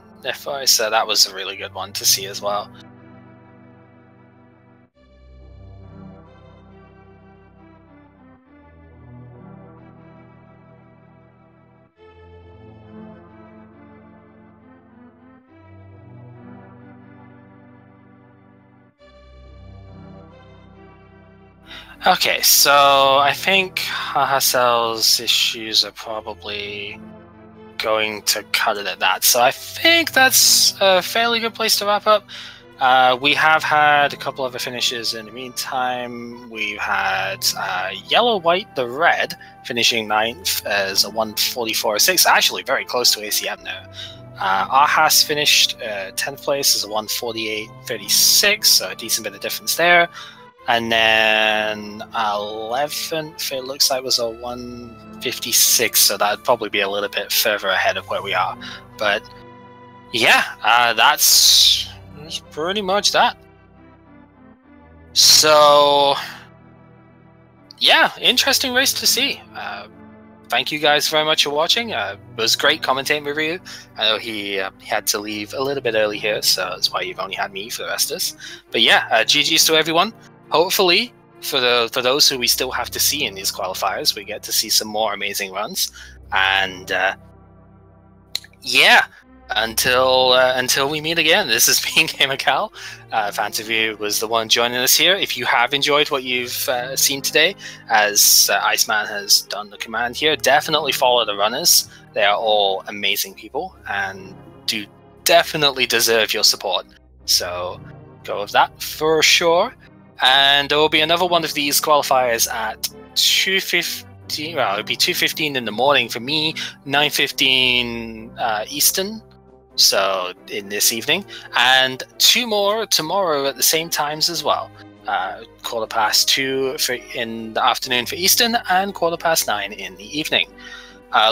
so that was a really good one to see as well. Okay, so I think Sahasrahla's issues are probably going to cut it at that. So I think that's a fairly good place to wrap up. We have had a couple other finishes in the meantime. We've had Yellow, White, the Red finishing 9th as a 144.6, actually very close to ACM now. Ahas finished 10th place as a 148.36, so a decent bit of difference there. And then 11th, it looks like, was a 156, so that'd probably be a little bit further ahead of where we are. But yeah, that's pretty much that. So yeah, interesting race to see. Thank you guys very much for watching. It was great commentating with Ryu. I know he had to leave a little bit early here, so that's why you've only had me for the rest of this. But yeah, GG's to everyone. Hopefully, for those who we still have to see in these qualifiers, we get to see some more amazing runs. And yeah, until we meet again, this has been GamerCal. Fantasy was the one joining us here. If you have enjoyed what you've seen today, as Iceman has done the command here, definitely follow the runners. They are all amazing people and do definitely deserve your support. So go with that for sure. And there will be another one of these qualifiers at 2:15. Well, it'll be 2:15 in the morning for me, 9:15 Eastern. So in this evening, and 2 more tomorrow at the same times as well. 2:15 in the afternoon for Eastern, and 9:15 in the evening.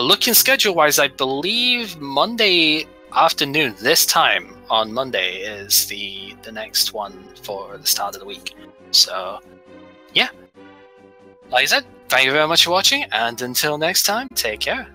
Looking schedule-wise, I believe Monday afternoon, this time on Monday, is the next one for the start of the week. So yeah, like I said, thank you very much for watching, and until next time, take care.